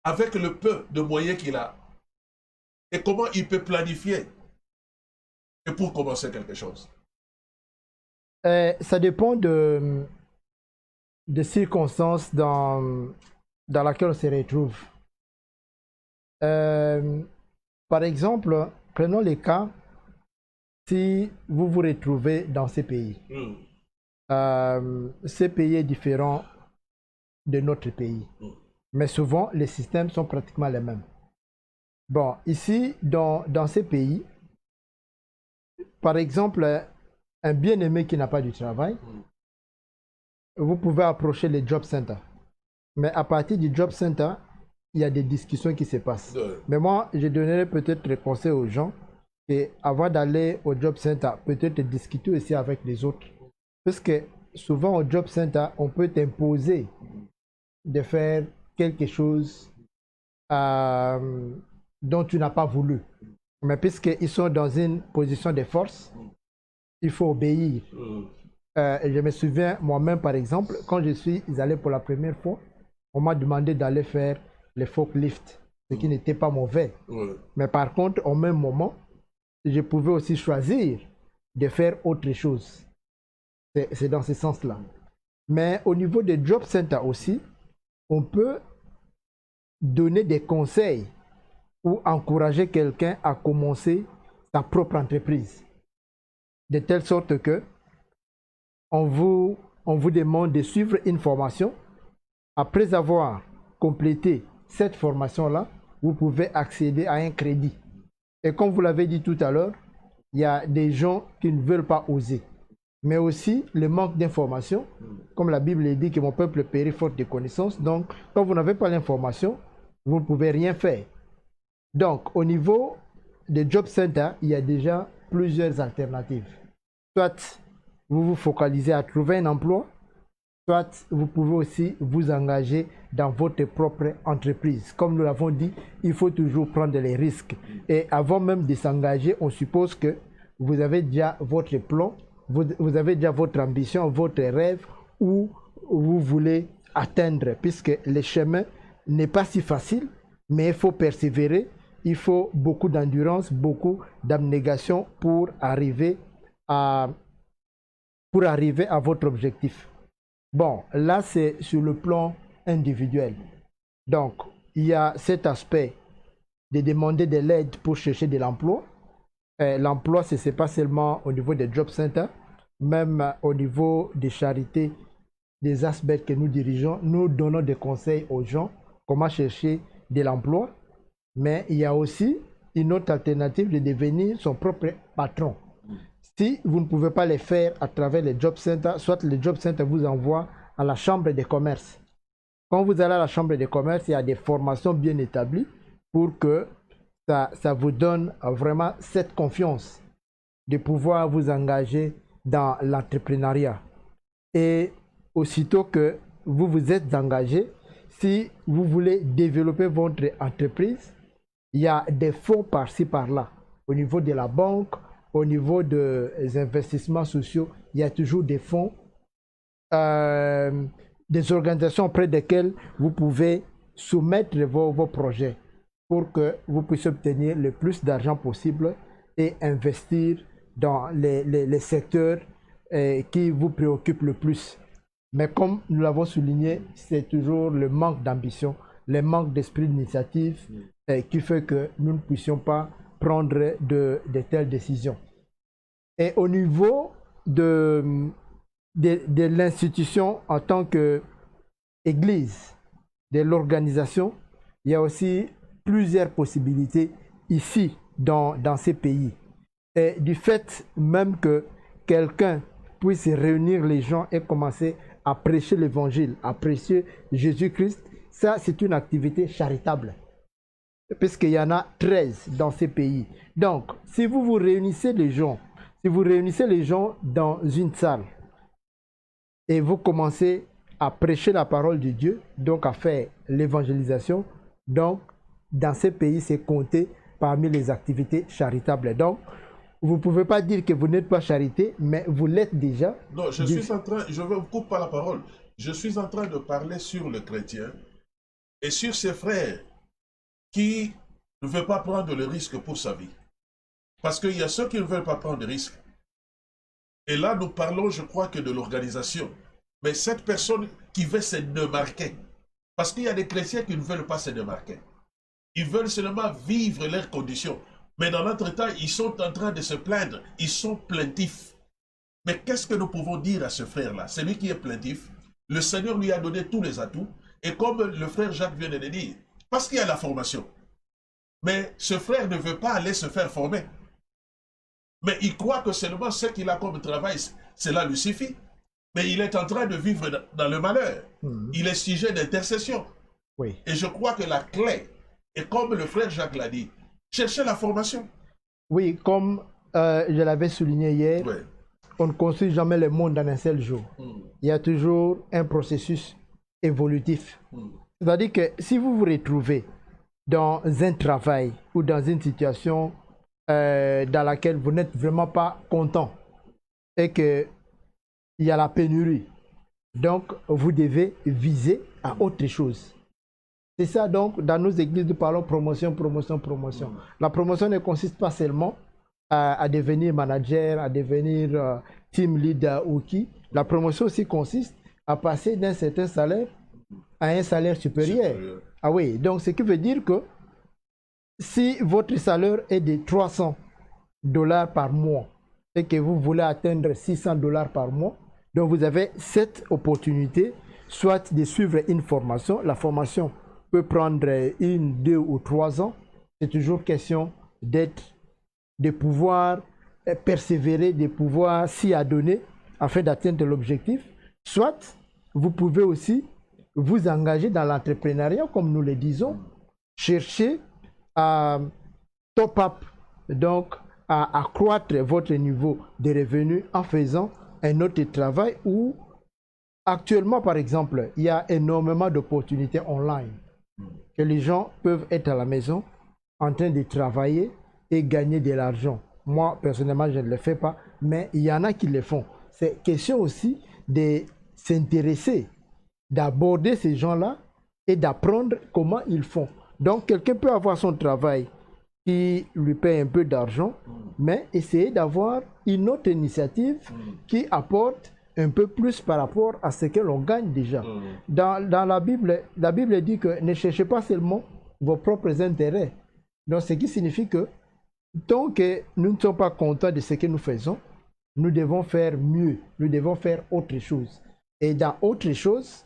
avec le peu de moyens qu'il a et comment il peut planifier et pour commencer quelque chose. Ça dépend de circonstances dans laquelle on se retrouve. Par exemple, prenons les cas si vous vous retrouvez dans ces pays. Ces pays est différent de notre pays. Mais souvent, les systèmes sont pratiquement les mêmes. Bon, ici, dans ces pays, par exemple, un bien-aimé qui n'a pas du travail, vous pouvez approcher les job centers. Mais à partir du job center, il y a des discussions qui se passent. Mais moi, je donnerais peut-être le conseil aux gens et avant d'aller au job center, peut-être discuter aussi avec les autres. Parce que souvent au job center, on peut t'imposer de faire quelque chose dont tu n'as pas voulu. Mais puisqu'ils sont dans une position de force, il faut obéir. Je me souviens moi-même, par exemple, quand je suis allé pour la première fois, on m'a demandé d'aller faire les forklifts, ce qui n'était pas mauvais. Mais par contre, au même moment, je pouvais aussi choisir de faire autre chose. C'est dans ce sens-là. Mais au niveau des job centers aussi, on peut donner des conseils ou encourager quelqu'un à commencer sa propre entreprise. De telle sorte que on vous demande de suivre une formation. Après avoir complété cette formation-là, vous pouvez accéder à un crédit. Et comme vous l'avez dit tout à l'heure, il y a des gens qui ne veulent pas oser. Mais aussi le manque d'information. Comme la Bible dit que mon peuple périt faute de connaissances. Donc, quand vous n'avez pas l'information, vous ne pouvez rien faire. Donc, au niveau des job centers, il y a déjà plusieurs alternatives. Soit vous vous focalisez à trouver un emploi, soit vous pouvez aussi vous engager dans votre propre entreprise. Comme nous l'avons dit, il faut toujours prendre les risques. Et avant même de s'engager, on suppose que vous avez déjà votre plan, vous avez déjà votre ambition, votre rêve, où vous voulez atteindre, puisque le chemin n'est pas si facile, mais il faut persévérer, il faut beaucoup d'endurance, beaucoup d'abnégation pour arriver à votre objectif. Bon, là c'est sur le plan individuel. Donc, il y a cet aspect de demander de l'aide pour chercher de l'emploi. L'emploi, ce n'est pas seulement au niveau des job centers, même au niveau des charités, des aspects que nous dirigeons, nous donnons des conseils aux gens comment chercher de l'emploi. Mais il y a aussi une autre alternative de devenir son propre patron. Si vous ne pouvez pas le faire à travers les job centers, soit les job centers vous envoient à la chambre de commerce. Quand vous allez à la chambre de commerce, il y a des formations bien établies pour que ça vous donne vraiment cette confiance de pouvoir vous engager dans l'entrepreneuriat. Et aussitôt que vous vous êtes engagé, si vous voulez développer votre entreprise, il y a des fonds par-ci par-là. Au niveau de la banque, au niveau des investissements sociaux, il y a toujours des fonds, des organisations auprès desquelles vous pouvez soumettre vos projets pour que vous puissiez obtenir le plus d'argent possible et investir dans les secteurs qui vous préoccupent le plus. Mais comme nous l'avons souligné, c'est toujours le manque d'ambition, le manque d'esprit d'initiative qui fait que nous ne puissions pas prendre de telles décisions. Et au niveau de de l'institution en tant qu'Église, de l'organisation, il y a aussi plusieurs possibilités ici dans ces pays. Et du fait même que quelqu'un puisse réunir les gens et commencer à prêcher l'évangile, à prêcher Jésus-Christ, ça c'est une activité charitable. Puisqu'il y en a 13 dans ces pays. Donc, si vous réunissez les gens, si vous réunissez les gens dans une salle et vous commencez à prêcher la parole de Dieu, donc à faire l'évangélisation, donc dans ces pays, c'est compté parmi les activités charitables. Donc, vous ne pouvez pas dire que vous n'êtes pas charité, mais vous l'êtes déjà. Non, je suis en train, je ne vous coupe pas la parole, je suis en train de parler sur le chrétien et sur ses frères qui ne veulent pas prendre le risque pour sa vie. Parce qu'il y a ceux qui ne veulent pas prendre de risque. Et là, nous parlons, je crois, que de l'organisation. Mais cette personne qui veut se démarquer, parce qu'il y a des chrétiens qui ne veulent pas se démarquer. Ils veulent seulement vivre leurs conditions. Mais dans notre temps, ils sont en train de se plaindre. Ils sont plaintifs. Mais qu'est-ce que nous pouvons dire à ce frère-là? Celui qui est plaintif, le Seigneur lui a donné tous les atouts. Et comme le frère Jacques vient de le dire, parce qu'il y a la formation. Mais ce frère ne veut pas aller se faire former. Mais il croit que seulement ce qu'il a comme travail, cela lui suffit. Mais il est en train de vivre dans le malheur. Il est sujet d'intercession. Oui. Et je crois que la clé, et comme le frère Jacques l'a dit, chercher la formation. Oui, comme je l'avais souligné hier, Oui. on ne construit jamais le monde en un seul jour. Il y a toujours un processus évolutif. C'est-à-dire que si vous vous retrouvez dans un travail ou dans une situation dans laquelle vous n'êtes vraiment pas content et qu'il y a la pénurie, donc vous devez viser à autre chose. C'est ça donc, dans nos églises, nous parlons promotion, promotion, promotion. La promotion ne consiste pas seulement à devenir manager, à devenir team leader ou qui. La promotion aussi consiste à passer d'un certain salaire à un salaire supérieur. Ah oui, donc ce qui veut dire que si votre salaire est de $300 par mois et que vous voulez atteindre $600 par mois, donc vous avez cette opportunité, soit de suivre une formation. La formation peut prendre 1, 2 ou 3 ans. C'est toujours question de pouvoir persévérer, de pouvoir s'y adonner afin d'atteindre l'objectif. Soit vous pouvez aussi vous engager dans l'entrepreneuriat, comme nous le disons, chercher à top up, donc à accroître votre niveau de revenus en faisant un autre travail où actuellement, par exemple, il y a énormément d'opportunités online que les gens peuvent être à la maison en train de travailler et gagner de l'argent. Moi, personnellement, je ne le fais pas, mais il y en a qui le font. C'est question aussi de s'intéresser, d'aborder ces gens-là et d'apprendre comment ils font. Donc, quelqu'un peut avoir son travail qui lui paye un peu d'argent, mais essayer d'avoir une autre initiative qui apporte un peu plus par rapport à ce que l'on gagne déjà. Dans la Bible dit que ne cherchez pas seulement vos propres intérêts. Donc, ce qui signifie que tant que nous ne sommes pas contents de ce que nous faisons, nous devons faire mieux, nous devons faire autre chose. Et dans autre chose,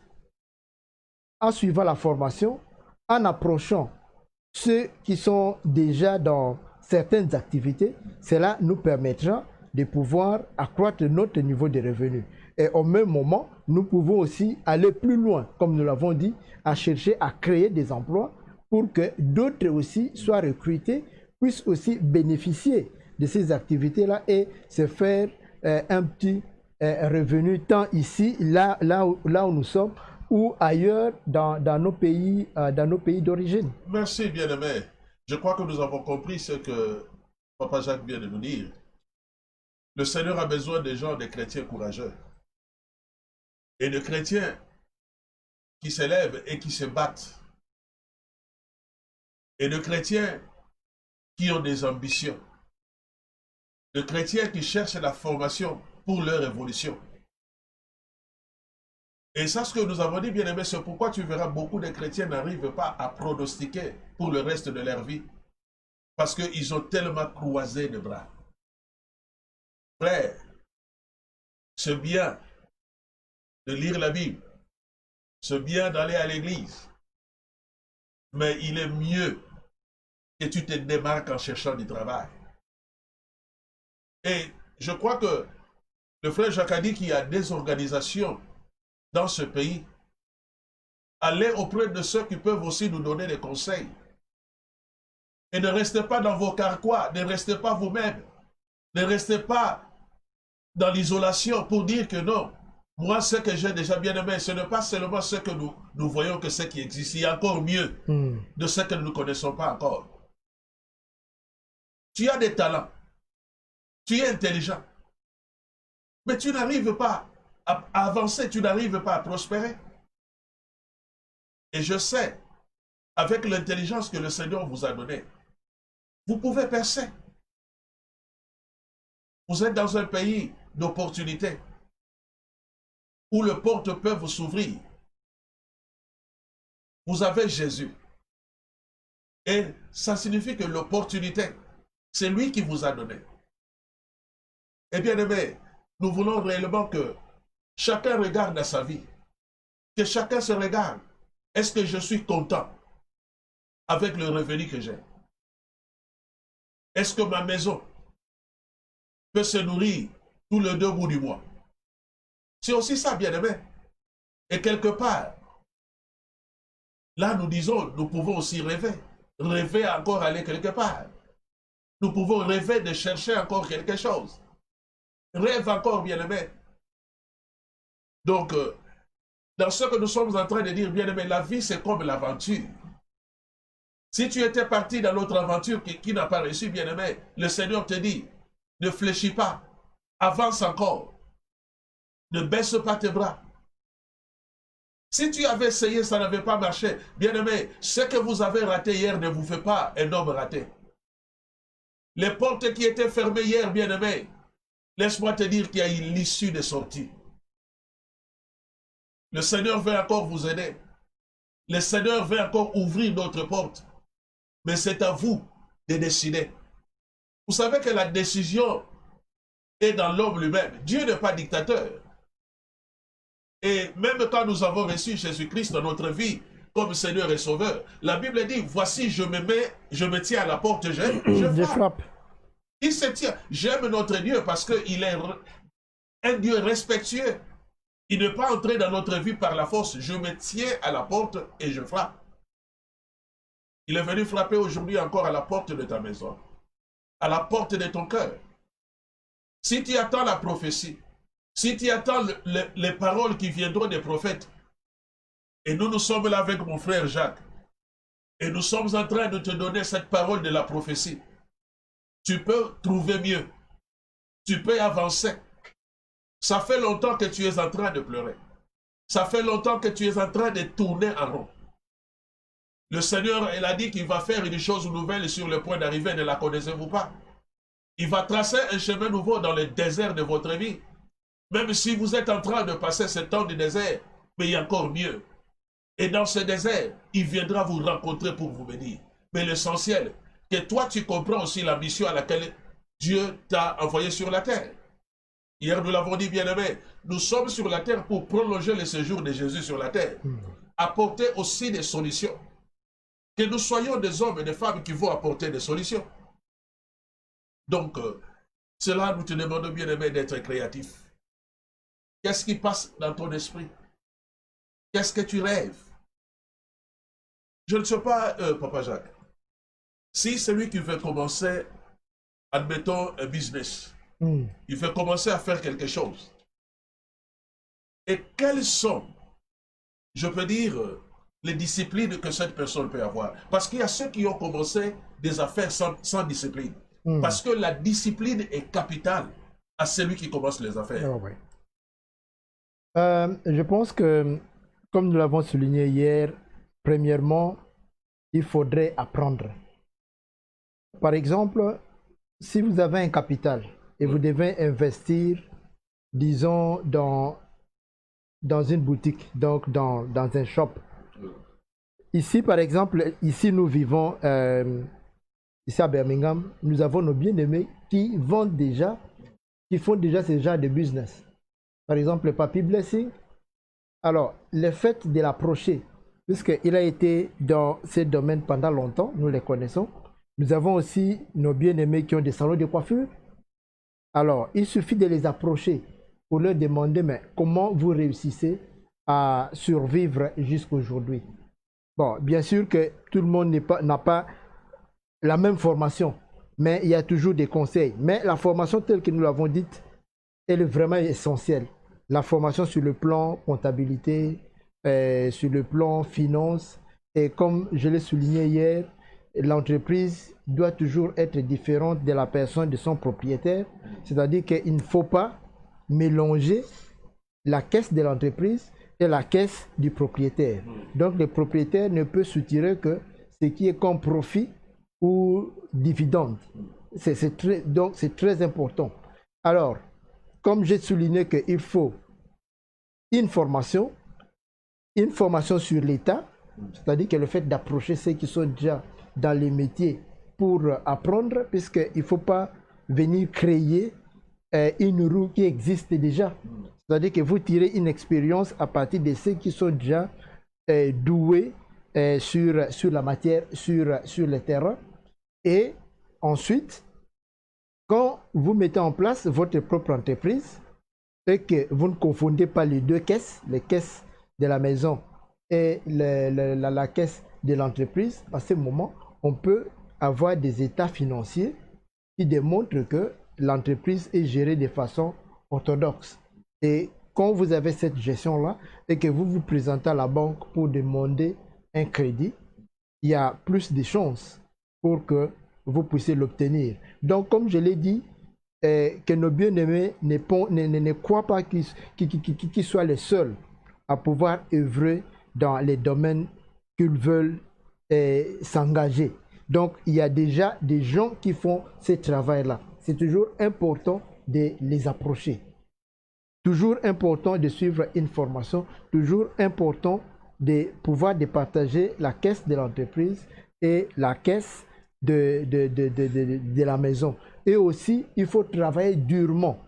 en suivant la formation, en approchant ceux qui sont déjà dans certaines activités, cela nous permettra de pouvoir accroître notre niveau de revenus. Et au même moment, nous pouvons aussi aller plus loin, comme nous l'avons dit, à chercher à créer des emplois pour que d'autres aussi soient recrutés, puissent aussi bénéficier de ces activités-là et se faire un petit revenu tant ici, là où nous sommes, ou ailleurs dans nos pays d'origine. Merci, bien-aimé. Je crois que nous avons compris ce que Papa Jacques vient de nous dire. Le Seigneur a besoin des gens, des chrétiens courageux. Et de chrétiens qui s'élèvent et qui se battent. Et de chrétiens qui ont des ambitions. De chrétiens qui cherchent la formation pour leur évolution. Et ça, ce que nous avons dit, bien aimé, c'est pourquoi tu verras beaucoup de chrétiens n'arrivent pas à pronostiquer pour le reste de leur vie. Parce qu'ils ont tellement croisé les bras. Frère, c'est bien de lire la Bible. C'est bien d'aller à l'église. Mais il est mieux que tu te démarques en cherchant du travail. Et je crois que le frère Jacques a dit qu'il y a des organisations dans ce pays. Allez auprès de ceux qui peuvent aussi nous donner des conseils. Et ne restez pas dans vos carquois, ne restez pas vous-même. Ne restez pas dans l'isolation pour dire que non, moi, ce que j'ai déjà bien aimé, ce n'est pas seulement ce que nous voyons que ce qui existe. Il y a encore mieux de ce que nous ne connaissons pas encore. Tu as des talents. Tu es intelligent. Mais tu n'arrives pas à avancer, tu n'arrives pas à prospérer. Et je sais, avec l'intelligence que le Seigneur vous a donnée, vous pouvez percer. Vous êtes dans un pays d'opportunités où les portes peuvent s'ouvrir. Vous avez Jésus. Et ça signifie que l'opportunité, c'est lui qui vous a donné. Et bien aimé, nous voulons réellement que chacun regarde à sa vie. Que chacun se regarde. Est-ce que je suis content avec le revenu que j'ai? Est-ce que ma maison peut se nourrir tous les 2 bouts du mois? C'est aussi ça, bien-aimé. Et quelque part, là nous disons, nous pouvons aussi rêver. Rêver encore aller quelque part. Nous pouvons rêver de chercher encore quelque chose. Rêve encore, bien-aimé. Donc, dans ce que nous sommes en train de dire, bien-aimé, la vie c'est comme l'aventure. Si tu étais parti dans l'autre aventure qui n'a pas réussi, bien-aimé, le Seigneur te dit, ne fléchis pas, avance encore. Ne baisse pas tes bras. Si tu avais essayé, ça n'avait pas marché. Bien-aimé, ce que vous avez raté hier ne vous fait pas un homme raté. Les portes qui étaient fermées hier, bien-aimé, laisse-moi te dire qu'il y a une issue de sortie. Le Seigneur veut encore vous aider. Le Seigneur veut encore ouvrir d'autres portes. Mais c'est à vous de décider. Vous savez que la décision est dans l'homme lui-même. Dieu n'est pas dictateur. Et même quand nous avons reçu Jésus-Christ dans notre vie comme Seigneur et Sauveur, la Bible dit, voici, je me tiens à la porte, je frappe. Il se tient. J'aime notre Dieu parce qu'il est un Dieu respectueux. Il n'est pas entré dans notre vie par la force. Je me tiens à la porte et je frappe. Il est venu frapper aujourd'hui encore à la porte de ta maison, à la porte de ton cœur. Si tu attends la prophétie, si tu attends les paroles qui viendront des prophètes, et nous sommes là avec mon frère Jacques, et nous sommes en train de te donner cette parole de la prophétie, tu peux trouver mieux, tu peux avancer. Ça fait longtemps que tu es en train de pleurer. Ça fait longtemps que tu es en train de tourner en rond. Le Seigneur, il a dit qu'il va faire une chose nouvelle sur le point d'arriver, ne la connaissez-vous pas? Il va tracer un chemin nouveau dans le désert de votre vie. Même si vous êtes en train de passer ce temps de désert, mais il y a encore mieux. Et dans ce désert, il viendra vous rencontrer pour vous bénir. Mais l'essentiel, que toi tu comprends aussi la mission à laquelle Dieu t'a envoyé sur la terre. Hier, nous l'avons dit, bien-aimé, nous sommes sur la terre pour prolonger le séjour de Jésus sur la terre. Apporter aussi des solutions. Que nous soyons des hommes et des femmes qui vont apporter des solutions. Donc, cela nous te demande, bien-aimé, d'être créatif. Qu'est-ce qui passe dans ton esprit? Qu'est-ce que tu rêves? Je ne sais pas, Papa Jacques. Si celui qui veut commencer, admettons, un business, il veut commencer à faire quelque chose. Et quelles sont, je peux dire, les disciplines que cette personne peut avoir? Parce qu'il y a ceux qui ont commencé des affaires sans discipline. Parce que la discipline est capitale à celui qui commence les affaires. Oh, ouais. Je pense que, comme nous l'avons souligné hier, premièrement, il faudrait apprendre. Par exemple, si vous avez un capital et vous devez investir, disons, dans une boutique, donc dans un shop. Ici, par exemple, ici nous vivons, ici à Birmingham, nous avons nos bien-aimés qui vendent déjà, qui font déjà ce genre de business. Par exemple, le Papy Blessing, Alors, le fait de l'approcher, puisqu'il a été dans ces domaines pendant longtemps, nous les connaissons. Nous avons aussi nos bien-aimés qui ont des salons de coiffure. Alors, il suffit de les approcher pour leur demander, mais comment vous réussissez à survivre jusqu'aujourd'hui? Bon, bien sûr que tout le monde n'a pas la même formation, mais il y a toujours des conseils. Mais la formation telle que nous l'avons dite, elle est vraiment essentielle. La formation sur le plan comptabilité, sur le plan finance, et comme je l'ai souligné hier, l'entreprise doit toujours être différente de la personne, de son propriétaire. C'est-à-dire qu'il ne faut pas mélanger la caisse de l'entreprise et la caisse du propriétaire. Donc le propriétaire ne peut soutirer que ce qui est comme profit ou dividende. Donc c'est très important. Alors, comme j'ai souligné qu'il faut une formation sur l'État, c'est-à-dire que le fait d'approcher ceux qui sont déjà dans les métiers pour apprendre, puisqu'il ne faut pas venir créer une roue qui existe déjà. C'est-à-dire que vous tirez une expérience à partir de ceux qui sont déjà doués sur la matière, sur le terrain. Et ensuite, quand vous mettez en place votre propre entreprise et que vous ne confondez pas les deux caisses, les caisses de la maison et la caisse de l'entreprise, à ce moment, on peut avoir des états financiers qui démontrent que l'entreprise est gérée de façon orthodoxe. Et quand vous avez cette gestion-là et que vous vous présentez à la banque pour demander un crédit, il y a plus de chances pour que vous puissiez l'obtenir. Donc, comme je l'ai dit, que nos bien-aimés ne croient pas qu'ils soient les seuls à pouvoir œuvrer dans les domaines qu'ils veulent s'engager. Donc, il y a déjà des gens qui font ce travail-là. C'est toujours important de les approcher. Toujours important de suivre une formation. Toujours important de pouvoir partager la caisse de l'entreprise et la caisse de la maison. Et aussi, il faut travailler durement.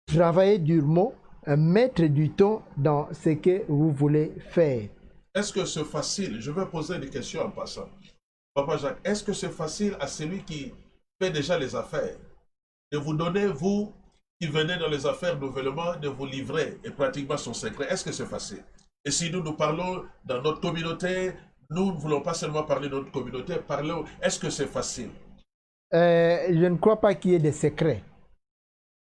Travailler durement, mettre du temps dans ce que vous voulez faire. Est-ce que c'est facile? Je vais poser des questions en passant. Papa Jacques, est-ce que c'est facile à celui qui fait déjà les affaires de vous donner, vous qui venez dans les affaires nouvellement, de vous livrer et pratiquement son secret? Est-ce que c'est facile? Et si nous parlons dans notre communauté, nous ne voulons pas seulement parler de notre communauté, parlons, est-ce que c'est facile? Je ne crois pas qu'il y ait des secrets.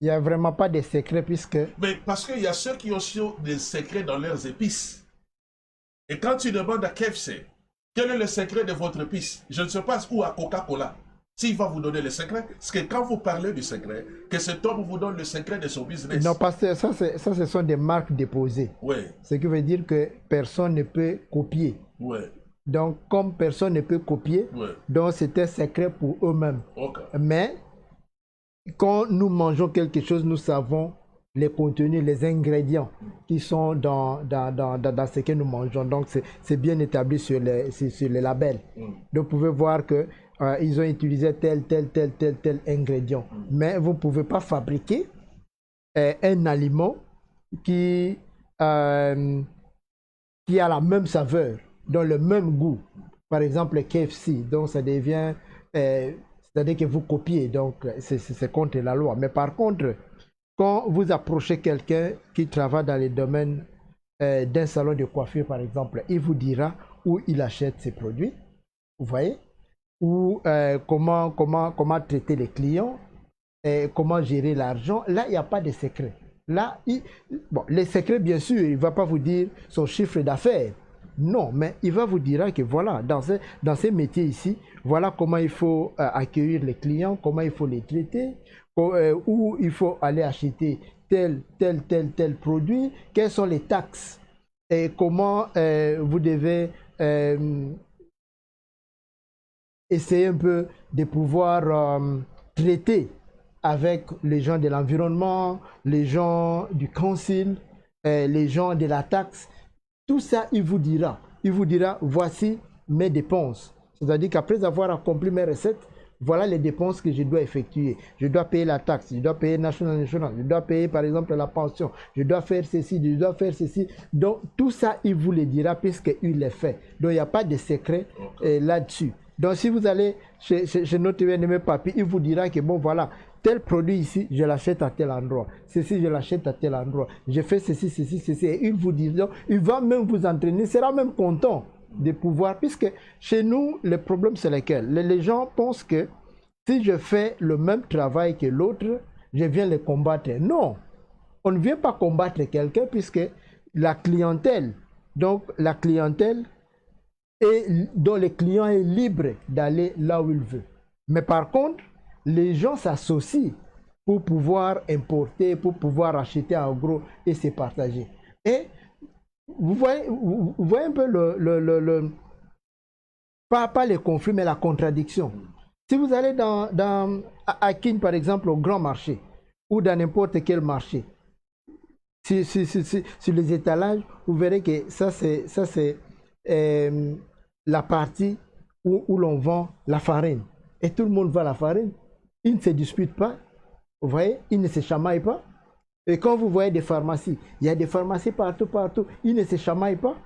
Il n'y a vraiment pas de secrets puisque... Mais parce qu'il y a ceux qui ont aussi des secrets dans leurs épices. Et quand tu demandes à KFC, quel est le secret de votre épice? Je ne sais pas où à Coca-Cola. S'il va vous donner le secret, c'est que quand vous parlez du secret, que cet homme vous donne le secret de son business. Non, parce que ça, ce sont des marques déposées. Oui. Ce qui veut dire que personne ne peut copier. Oui. Donc, comme personne ne peut copier, Oui. donc c'est un secret pour eux-mêmes. Okay. Mais, quand nous mangeons quelque chose, nous savons les contenus, les ingrédients qui sont dans ce que nous mangeons. Donc, c'est bien établi sur les labels. Donc, vous pouvez voir que ils ont utilisé tel ingrédient. Mais vous ne pouvez pas fabriquer un aliment qui a la même saveur, dans le même goût. Par exemple, le KFC. Donc, ça devient... c'est-à-dire que vous copiez. Donc, c'est contre la loi. Mais par contre, quand vous approchez quelqu'un qui travaille dans les domaines d'un salon de coiffure, par exemple, il vous dira où il achète ses produits. Vous voyez? Ou comment traiter les clients, comment gérer l'argent. Là, il n'y a pas de secret. Là, bon, les secrets, bien sûr, il ne va pas vous dire son chiffre d'affaires. Non, mais il va vous dire que voilà, dans ces métiers ici, voilà comment il faut accueillir les clients, comment il faut les traiter, où il faut aller acheter tel produit, quelles sont les taxes et comment vous devez essayer un peu de pouvoir traiter avec les gens de l'environnement, les gens du council, les gens de la taxe. Tout ça, il vous dira, voici mes dépenses. C'est-à-dire qu'après avoir accompli mes recettes, voilà les dépenses que je dois effectuer. Je dois payer la taxe, je dois payer National Insurance, je dois payer par exemple la pension, je dois faire ceci, je dois faire ceci. Donc tout ça, il vous le dira puisqu'il le fait. Donc il n'y a pas de secret là-dessus. Donc si vous allez chez notre bien-aimé papy, il vous dira que bon voilà, tel produit ici, je l'achète à tel endroit. Ceci, je l'achète à tel endroit. Je fais ceci, ceci, ceci. Et il vous dira, il va même vous entraîner, il sera même content de pouvoir, puisque chez nous, le problème c'est lequel? Les gens pensent que si je fais le même travail que l'autre, je viens les combattre. Non, on ne vient pas combattre quelqu'un puisque la clientèle, donc la clientèle, dont le client est libre d'aller là où il veut. Mais par contre, les gens s'associent pour pouvoir importer, pour pouvoir acheter en gros et se partager. Et vous voyez un peu pas les conflits, mais la contradiction. Si vous allez à Kin, par exemple, au grand marché, ou dans n'importe quel marché, sur les étalages, vous verrez que ça c'est la partie où l'on vend la farine. Et tout le monde vend la farine. Ils ne se disputent pas. Vous voyez, ils ne se chamaillent pas. Et quand vous voyez des pharmacies, il y a des pharmacies partout, partout. Ils ne se chamaillent pas.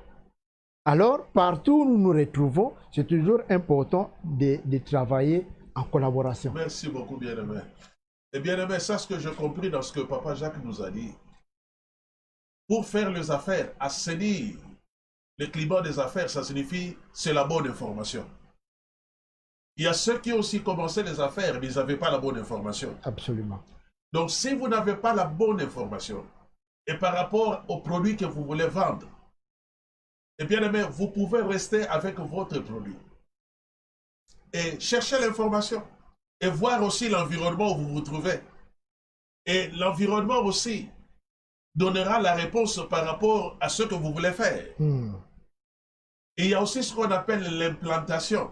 Alors, partout où nous nous retrouvons, c'est toujours important de travailler en collaboration. Merci beaucoup, bien-aimé. Et bien-aimé, ça, ce que j'ai compris dans ce que Papa Jacques nous a dit, pour faire les affaires, assainir le climat des affaires, ça signifie c'est la bonne information. Il y a ceux qui ont aussi commencé les affaires, mais ils n'avaient pas la bonne information. Absolument. Donc, si vous n'avez pas la bonne information, et par rapport aux produits que vous voulez vendre, eh bien, vous pouvez rester avec votre produit et chercher l'information et voir aussi l'environnement où vous vous trouvez. Et l'environnement aussi donnera la réponse par rapport à ce que vous voulez faire. Et il y a aussi ce qu'on appelle l'implantation.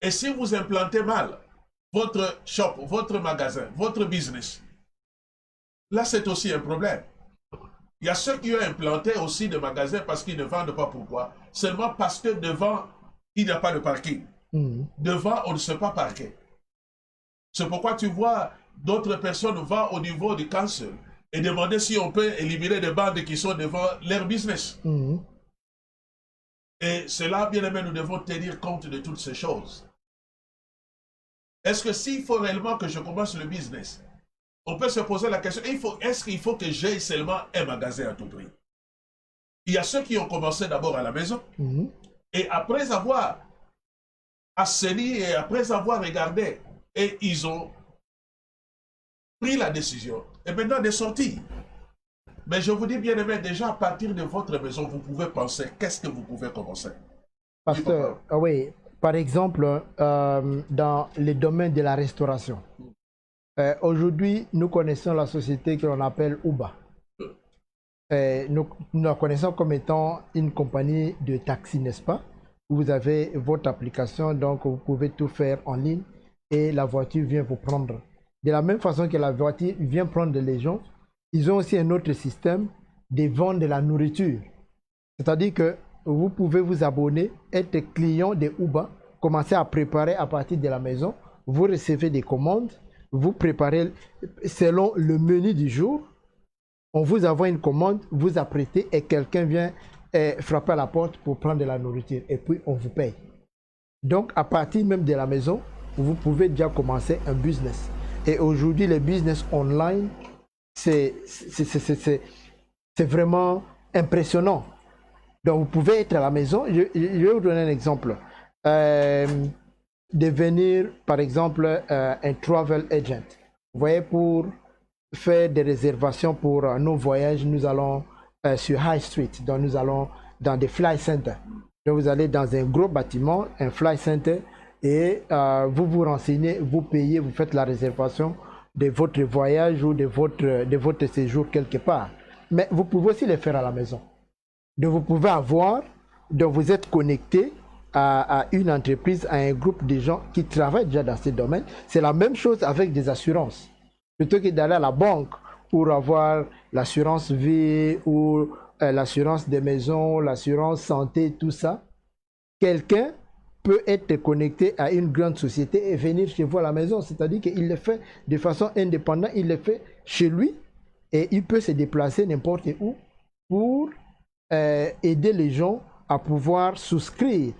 Et si vous implantez mal votre shop, votre magasin, votre business, là c'est aussi un problème. Il y a ceux qui ont implanté aussi des magasins parce qu'ils ne vendent pas. Pourquoi? Seulement parce que devant, il n'y a pas de parking. Devant, on ne sait pas parquer. C'est pourquoi tu vois d'autres personnes vont au niveau du council et demander si on peut éliminer des bandes qui sont devant leur business. Et cela, bien aimé, nous devons tenir compte de toutes ces choses. Est-ce que s'il faut réellement que je commence le business, on peut se poser la question, est-ce qu'il faut que j'aie seulement un magasin à tout prix? Il y a ceux qui ont commencé d'abord à la maison, et après avoir assaini et après avoir regardé, et ils ont pris la décision, et maintenant de sortir. Mais je vous dis bien aimé, déjà à partir de votre maison, vous pouvez penser, qu'est-ce que vous pouvez commencer? Pasteur, oui, par exemple, dans le domaine de la restauration. Aujourd'hui, nous connaissons la société que l'on appelle Uber. Nous la connaissons comme étant une compagnie de taxi, n'est-ce pas? Vous avez votre application, donc vous pouvez tout faire en ligne et la voiture vient vous prendre. De la même façon que la voiture vient prendre les gens, ils ont aussi un autre système de vendre de la nourriture. C'est-à-dire que vous pouvez vous abonner, être client de Uber, commencer à préparer à partir de la maison, vous recevez des commandes, vous préparez selon le menu du jour, on vous envoie une commande, vous apprêtez et quelqu'un vient frapper à la porte pour prendre de la nourriture et puis on vous paye. Donc à partir même de la maison, vous pouvez déjà commencer un business. Et aujourd'hui, le business online, c'est vraiment impressionnant. Donc vous pouvez être à la maison. Je vais vous donner un exemple. Devenir par exemple un travel agent. Vous voyez, pour faire des réservations pour nos voyages, nous allons sur High Street, donc nous allons dans des fly centers. Donc vous allez dans un gros bâtiment, un fly center, et vous vous renseignez, vous payez, vous faites la réservation de votre voyage ou de votre séjour quelque part. Mais vous pouvez aussi le faire à la maison. Donc vous pouvez avoir, donc vous êtes connecté à une entreprise, à un groupe de gens qui travaillent déjà dans ce domaine. C'est la même chose avec des assurances. Plutôt que d'aller à la banque pour avoir l'assurance vie ou l'assurance des maisons, l'assurance santé, tout ça, quelqu'un peut être connecté à une grande société et venir chez vous à la maison. C'est-à-dire qu'il le fait de façon indépendante, il le fait chez lui et il peut se déplacer n'importe où pour aider les gens à pouvoir souscrire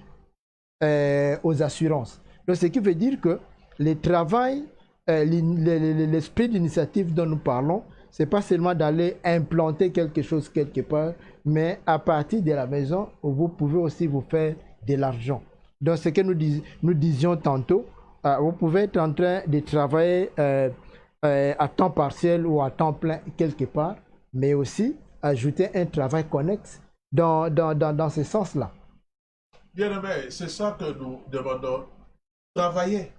aux assurances. Donc, ce qui veut dire que le travail, l'esprit d'initiative dont nous parlons, ce n'est pas seulement d'aller implanter quelque chose quelque part, mais à partir de la maison, vous pouvez aussi vous faire de l'argent. Donc, ce que nous disions tantôt, vous pouvez être en train de travailler à temps partiel ou à temps plein quelque part, mais aussi ajouter un travail connexe dans ce sens-là. Bien-aimé, c'est ça que nous demandons. Travaillez.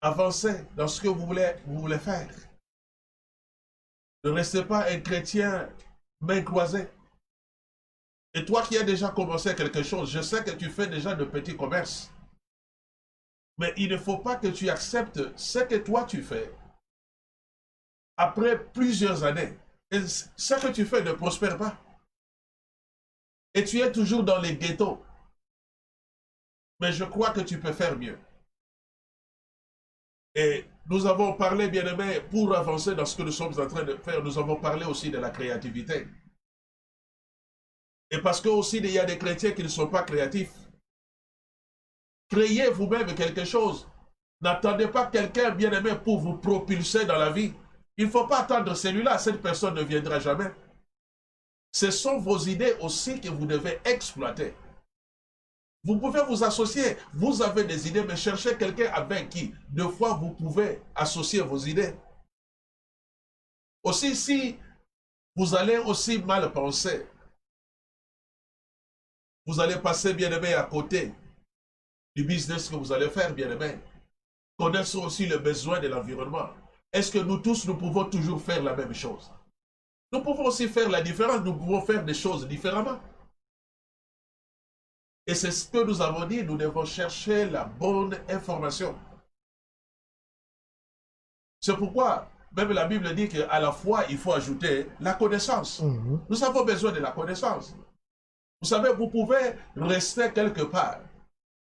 Avancez dans ce que vous voulez faire. Ne restez pas un chrétien main croisée. Et toi qui as déjà commencé quelque chose, je sais que tu fais déjà de petits commerces. Mais il ne faut pas que tu acceptes ce que toi tu fais après plusieurs années. Et ce que tu fais ne prospère pas. Et tu es toujours dans les ghettos. Mais je crois que tu peux faire mieux. Et nous avons parlé, bien-aimé, pour avancer dans ce que nous sommes en train de faire, nous avons parlé aussi de la créativité. Et parce que aussi, il y a des chrétiens qui ne sont pas créatifs. Créez vous-même quelque chose. N'attendez pas quelqu'un, bien-aimé, pour vous propulser dans la vie. Il ne faut pas attendre celui-là, cette personne ne viendra jamais. Ce sont vos idées aussi que vous devez exploiter. Vous pouvez vous associer. Vous avez des idées, mais cherchez quelqu'un avec qui, deux fois, vous pouvez associer vos idées. Aussi, si vous allez aussi mal penser, vous allez passer, bien-aimé, à côté du business que vous allez faire, bien-aimé. Connaissez aussi le besoin de l'environnement. Est-ce que nous tous, nous pouvons toujours faire la même chose? Nous pouvons aussi faire la différence. Nous pouvons faire des choses différemment. Et c'est ce que nous avons dit, nous devons chercher la bonne information. C'est pourquoi, même la Bible dit qu'à la foi, il faut ajouter la connaissance. Nous avons besoin de la connaissance. Vous savez, vous pouvez rester quelque part.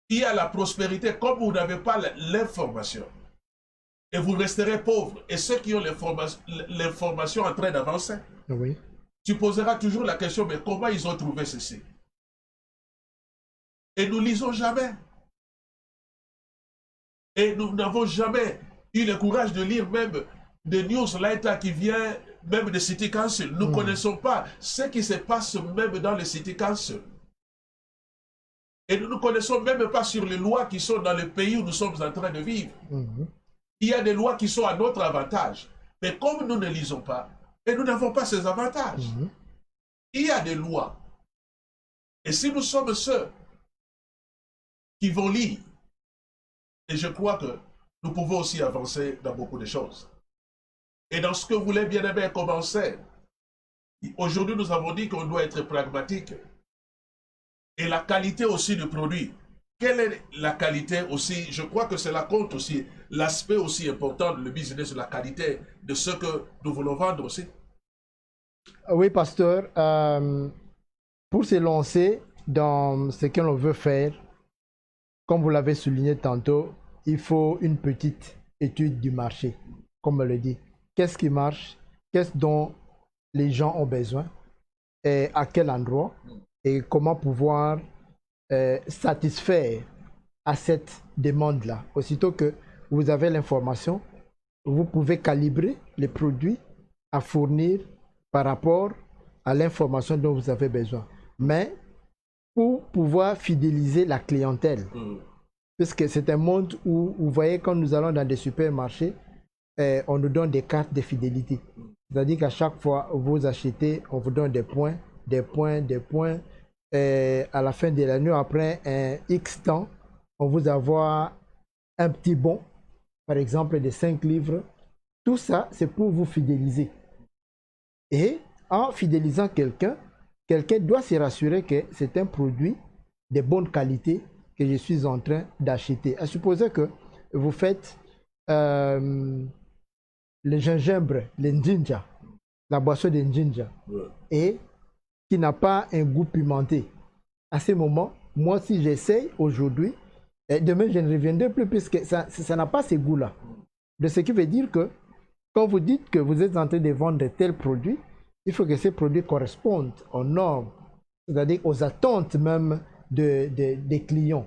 Il y a la prospérité, comme vous n'avez pas l'information. Et vous resterez pauvre. Et ceux qui ont l'information en train d'avancer, oui. Tu poseras toujours la question, mais comment ils ont trouvé ceci? Et nous lisons jamais. Et nous n'avons jamais eu le courage de lire même des newsletters qui viennent même de City Council. Nous ne connaissons pas ce qui se passe même dans le City Council. Et nous ne connaissons même pas sur les lois qui sont dans le pays où nous sommes en train de vivre. Il y a des lois qui sont à notre avantage. Mais comme nous ne lisons pas, et nous n'avons pas ces avantages, il y a des lois. Et si nous sommes ceux qui vont lire, et je crois que nous pouvons aussi avancer dans beaucoup de choses. Et dans ce que vous voulez, bien-aimé, commencer, aujourd'hui nous avons dit qu'on doit être pragmatique. Et la qualité aussi du produit. Quelle est la qualité aussi? Je crois que cela compte aussi. L'aspect aussi important de le business, la qualité de ce que nous voulons vendre aussi. Oui, pasteur. Pour se lancer dans ce que l'on veut faire, comme vous l'avez souligné tantôt, il faut une petite étude du marché, comme on le dit. Qu'est-ce qui marche? Qu'est-ce dont les gens ont besoin? Et à quel endroit? Et comment pouvoir satisfaire à cette demande-là. Aussitôt que vous avez l'information, vous pouvez calibrer les produits à fournir par rapport à l'information dont vous avez besoin. Mais pour pouvoir fidéliser la clientèle, puisque c'est un monde où, vous voyez, quand nous allons dans des supermarchés, on nous donne des cartes de fidélité. C'est-à-dire qu'à chaque fois vous achetez, on vous donne des points, des points, des points. À la fin de l'année, après un X temps, on vous envoie un petit bon, par exemple de 5 livres. Tout ça, c'est pour vous fidéliser. Et en fidélisant quelqu'un, quelqu'un doit se rassurer que c'est un produit de bonne qualité que je suis en train d'acheter. À supposer que vous faites le gingembre, le njinja, la boisson de njinja, et qui n'a pas un goût pimenté. À ce moment, moi, si j'essaye aujourd'hui, demain, je ne reviendrai plus puisque ça n'a pas ce goût-là. De ce qui veut dire que quand vous dites que vous êtes en train de vendre tel produit, il faut que ces produits correspondent aux normes, c'est-à-dire aux attentes même des clients.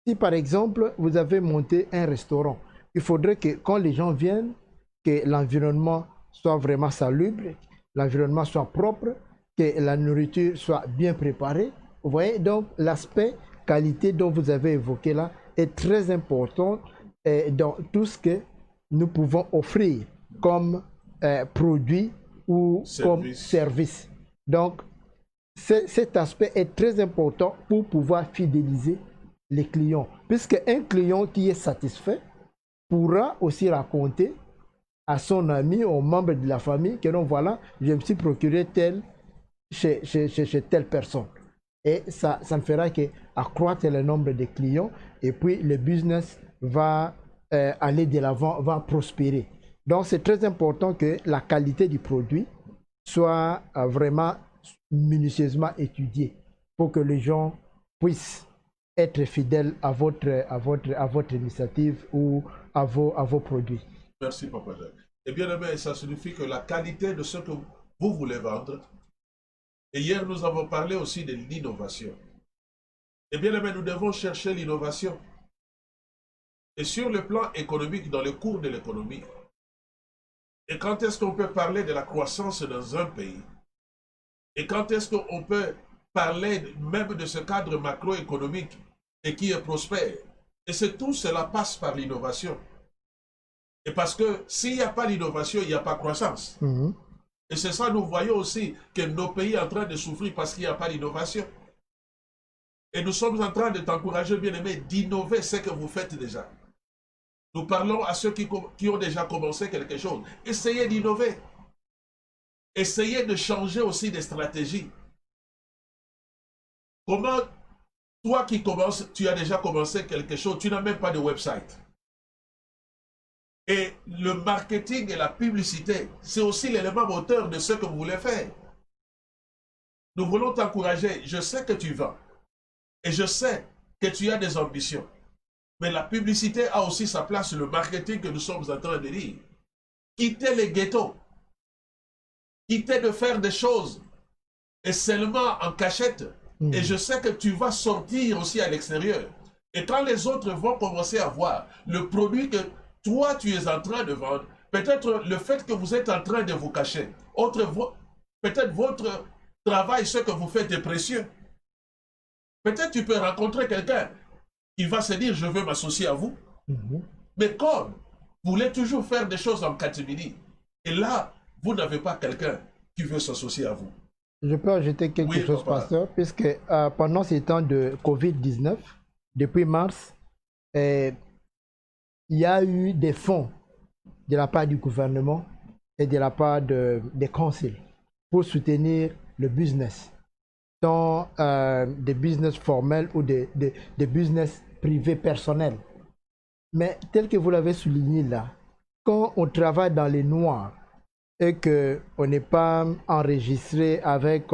Si par exemple, vous avez monté un restaurant, il faudrait que quand les gens viennent, que l'environnement soit vraiment salubre, l'environnement soit propre, que la nourriture soit bien préparée. Vous voyez, donc l'aspect qualité dont vous avez évoqué là est très important dans tout ce que nous pouvons offrir comme produit ou comme service. Donc, cet aspect est très important pour pouvoir fidéliser les clients. Puisque un client qui est satisfait pourra aussi raconter à son ami, aux membres de la famille, que non, voilà, je me suis procuré tel chez telle personne. Et ça ne fera qu'accroître le nombre de clients et puis le business va aller de l'avant, va prospérer. Donc c'est très important que la qualité du produit soit vraiment minutieusement étudiée pour que les gens puissent être fidèles à votre initiative ou à vos produits. Merci, Papa Jacques. Et bien aimé, ça signifie que la qualité de ce que vous voulez vendre. Et hier, nous avons parlé aussi de l'innovation. Et bien aimé, nous devons chercher l'innovation. Et sur le plan économique, dans le cours de l'économie, et quand est-ce qu'on peut parler de la croissance dans un pays? Et quand est-ce qu'on peut parler même de ce cadre macroéconomique et qui est prospère? Et c'est tout cela passe par l'innovation. Et parce que s'il n'y a pas l'innovation, il n'y a pas croissance. Et c'est ça, nous voyons aussi que nos pays sont en train de souffrir parce qu'il n'y a pas d'innovation. Et nous sommes en train de t'encourager, bien-aimé, d'innover ce que vous faites déjà. Nous parlons à ceux qui ont déjà commencé quelque chose. Essayez d'innover. Essayez de changer aussi des stratégies. Comment, toi qui commences, tu as déjà commencé quelque chose, tu n'as même pas de website. Et le marketing et la publicité, c'est aussi l'élément moteur de ce que vous voulez faire. Nous voulons t'encourager. Je sais que tu vends. Et je sais que tu as des ambitions. Mais la publicité a aussi sa place, le marketing que nous sommes en train de dire. Quittez les ghettos. Quittez de faire des choses. Et seulement en cachette. Et je sais que tu vas sortir aussi à l'extérieur. Et quand les autres vont commencer à voir le produit que toi, tu es en train de vendre, peut-être le fait que vous êtes en train de vous cacher, peut-être votre travail, ce que vous faites est précieux. Peut-être tu peux rencontrer quelqu'un qui va se dire, je veux m'associer à vous. Mais comme vous voulez toujours faire des choses en catimini, et là, vous n'avez pas quelqu'un qui veut s'associer à vous. Je peux ajouter quelque chose, papa, pasteur, puisque pendant ces temps de Covid-19, depuis mars, il y a eu des fonds de la part du gouvernement et de la part des conseils pour soutenir le business, tant des business formels ou des business privés personnels. Mais tel que vous l'avez souligné là, quand on travaille dans les noirs et qu'on n'est pas enregistré avec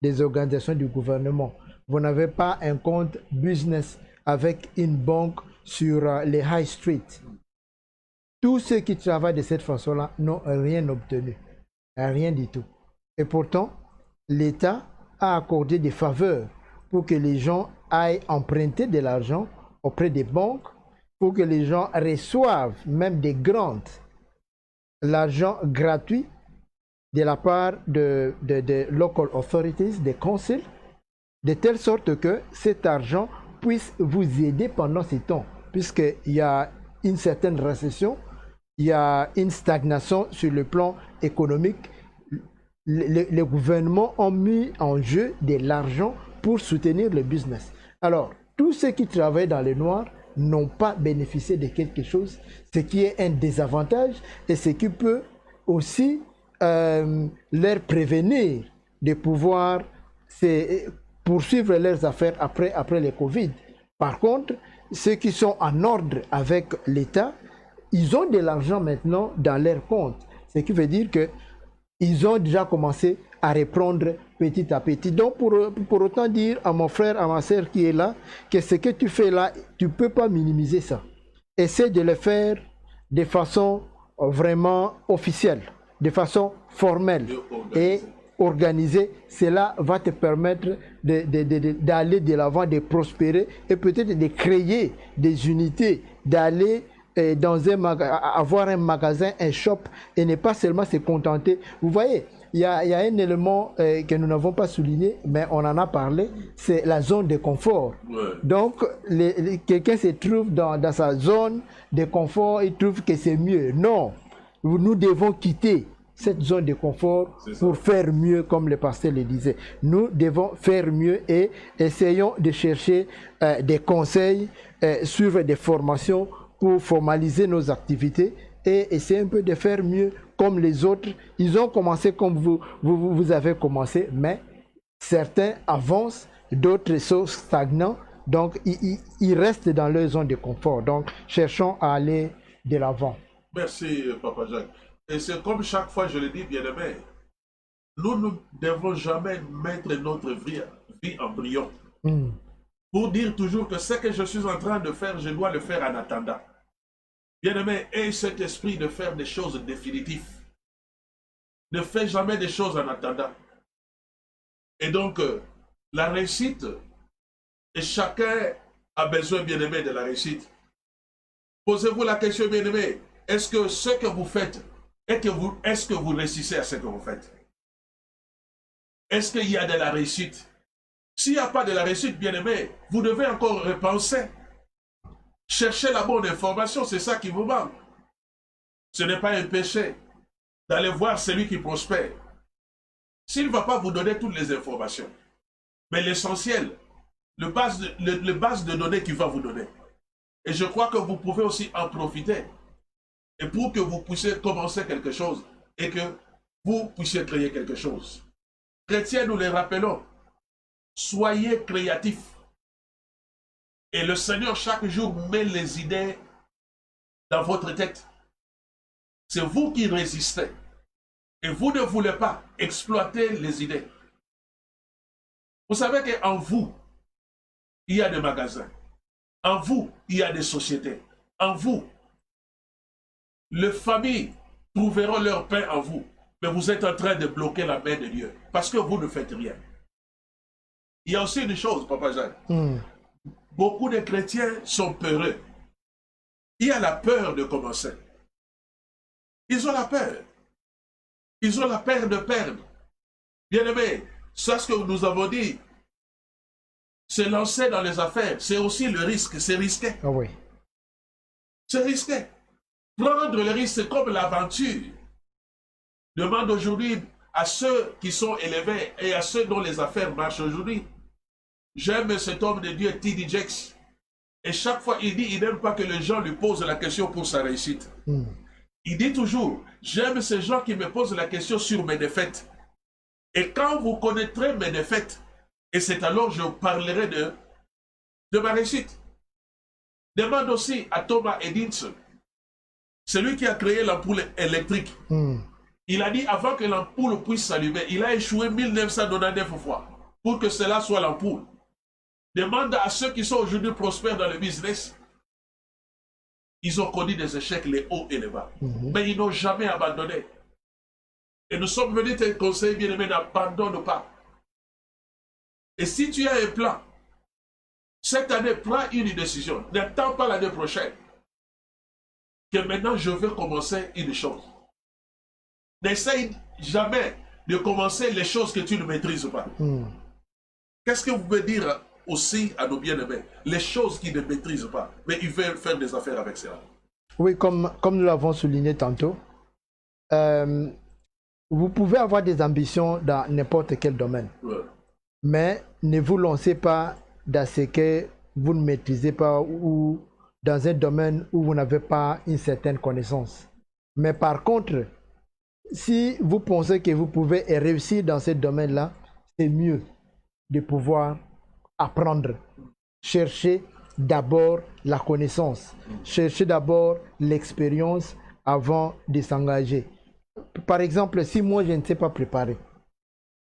des organisations du gouvernement, vous n'avez pas un compte business avec une banque sur les high street. Tous ceux qui travaillent de cette façon-là n'ont rien obtenu, rien du tout. Et pourtant, l'État a accordé des faveurs pour que les gens aillent emprunter de l'argent auprès des banques, pour que les gens reçoivent même des grants, l'argent gratuit de la part de local authorities, des conseils, de telle sorte que cet argent puisse vous aider pendant ces temps, puisqu'il y a une certaine récession, il y a une stagnation sur le plan économique. Les gouvernements ont mis en jeu de l'argent pour soutenir le business. Alors, tous ceux qui travaillent dans le noir n'ont pas bénéficié de quelque chose, ce qui est un désavantage et ce qui peut aussi leur prévenir de pouvoir poursuivre leurs affaires après le Covid. Par contre, ceux qui sont en ordre avec l'État, ils ont de l'argent maintenant dans leur compte. Ce qui veut dire qu'ils ont déjà commencé à reprendre petit à petit. Donc pour autant dire à mon frère, à ma soeur qui est là, que ce que tu fais là, tu ne peux pas minimiser ça. Essaie de le faire de façon vraiment officielle, de façon formelle et organisée. Cela va te permettre d'aller de l'avant, de prospérer et peut-être de créer des unités, d'aller dans avoir un magasin, un shop et ne pas seulement se contenter. Vous voyez, il y a un élément que nous n'avons pas souligné, mais on en a parlé, c'est la zone de confort. Ouais. Donc, quelqu'un se trouve dans sa zone de confort, il trouve que c'est mieux. Non, nous devons quitter cette zone de confort pour faire mieux, comme le pasteur le disait. Nous devons faire mieux et essayons de chercher des conseils, suivre des formations pour formaliser nos activités et essayer un peu de faire mieux comme les autres. Ils ont commencé comme vous avez commencé, mais certains avancent, d'autres sont stagnants, donc ils restent dans leur zone de confort. Donc cherchons à aller de l'avant. Merci Papa Jacques. Et c'est comme chaque fois je le dis, bien-aimé, nous ne devons jamais mettre notre vie en brouillon. Pour dire toujours que ce que je suis en train de faire, je dois le faire en attendant. Bien-aimé, aie cet esprit de faire des choses définitives. Ne fais jamais des choses en attendant. Et donc, la réussite, et chacun a besoin, bien-aimé, de la réussite. Posez-vous la question, bien-aimé, est-ce que ce que vous faites, est-ce que vous réussissez à ce que vous faites? Est-ce qu'il y a de la réussite? S'il n'y a pas de la réussite, bien-aimé, vous devez encore repenser. Cherchez la bonne information, c'est ça qui vous manque. Ce n'est pas un péché d'aller voir celui qui prospère. S'il ne va pas vous donner toutes les informations, mais l'essentiel, le base de données qu'il va vous donner. Et je crois que vous pouvez aussi en profiter. Et pour que vous puissiez commencer quelque chose et que vous puissiez créer quelque chose. Chrétiens, nous les rappelons, soyez créatifs. Et le Seigneur, chaque jour, met les idées dans votre tête. C'est vous qui résistez. Et vous ne voulez pas exploiter les idées. Vous savez qu'en vous, il y a des magasins. En vous, il y a des sociétés. En vous, les familles trouveront leur pain en vous. Mais vous êtes en train de bloquer la main de Dieu. Parce que vous ne faites rien. Il y a aussi une chose, Papa Jacques. Beaucoup de chrétiens sont peureux. Il y a la peur de commencer. Ils ont la peur. Ils ont la peur de perdre. Bien-aimé, ça ce que nous avons dit, se lancer dans les affaires, c'est aussi le risque, c'est risqué. Ah oui. C'est risqué. Prendre le risque, c'est comme l'aventure. Demande aujourd'hui à ceux qui sont élevés et à ceux dont les affaires marchent aujourd'hui. J'aime cet homme de Dieu, T.D. Jakes. Et chaque fois, il dit, il n'aime pas que les gens lui posent la question pour sa réussite. Il dit toujours, j'aime ces gens qui me posent la question sur mes défaites. Et quand vous connaîtrez mes défaites, et c'est alors que je parlerai de ma réussite. Demande aussi à Thomas Edison, celui qui a créé l'ampoule électrique. Il a dit, avant que l'ampoule puisse s'allumer, il a échoué 1999 fois pour que cela soit l'ampoule. Demande à ceux qui sont aujourd'hui prospères dans le business. Ils ont connu des échecs, les hauts et les bas. Mais ils n'ont jamais abandonné. Et nous sommes venus te conseiller, bien-aimé, n'abandonne pas. Et si tu as un plan, cette année, prends une décision. N'attends pas l'année prochaine. Que maintenant, je veux commencer une chose. N'essaye jamais de commencer les choses que tu ne maîtrises pas. Qu'est-ce que vous pouvez dire aussi à nos bien-aimés? Les choses qu'ils ne maîtrisent pas, mais ils veulent faire des affaires avec cela. Oui, comme nous l'avons souligné tantôt, vous pouvez avoir des ambitions dans n'importe quel domaine. Mais ne vous lancez pas dans ce que vous ne maîtrisez pas ou dans un domaine où vous n'avez pas une certaine connaissance. Mais par contre, si vous pensez que vous pouvez réussir dans ce domaine-là, c'est mieux de pouvoir apprendre. Cherchez d'abord la connaissance. Cherchez d'abord l'expérience avant de s'engager. Par exemple, si moi je ne sais pas préparer,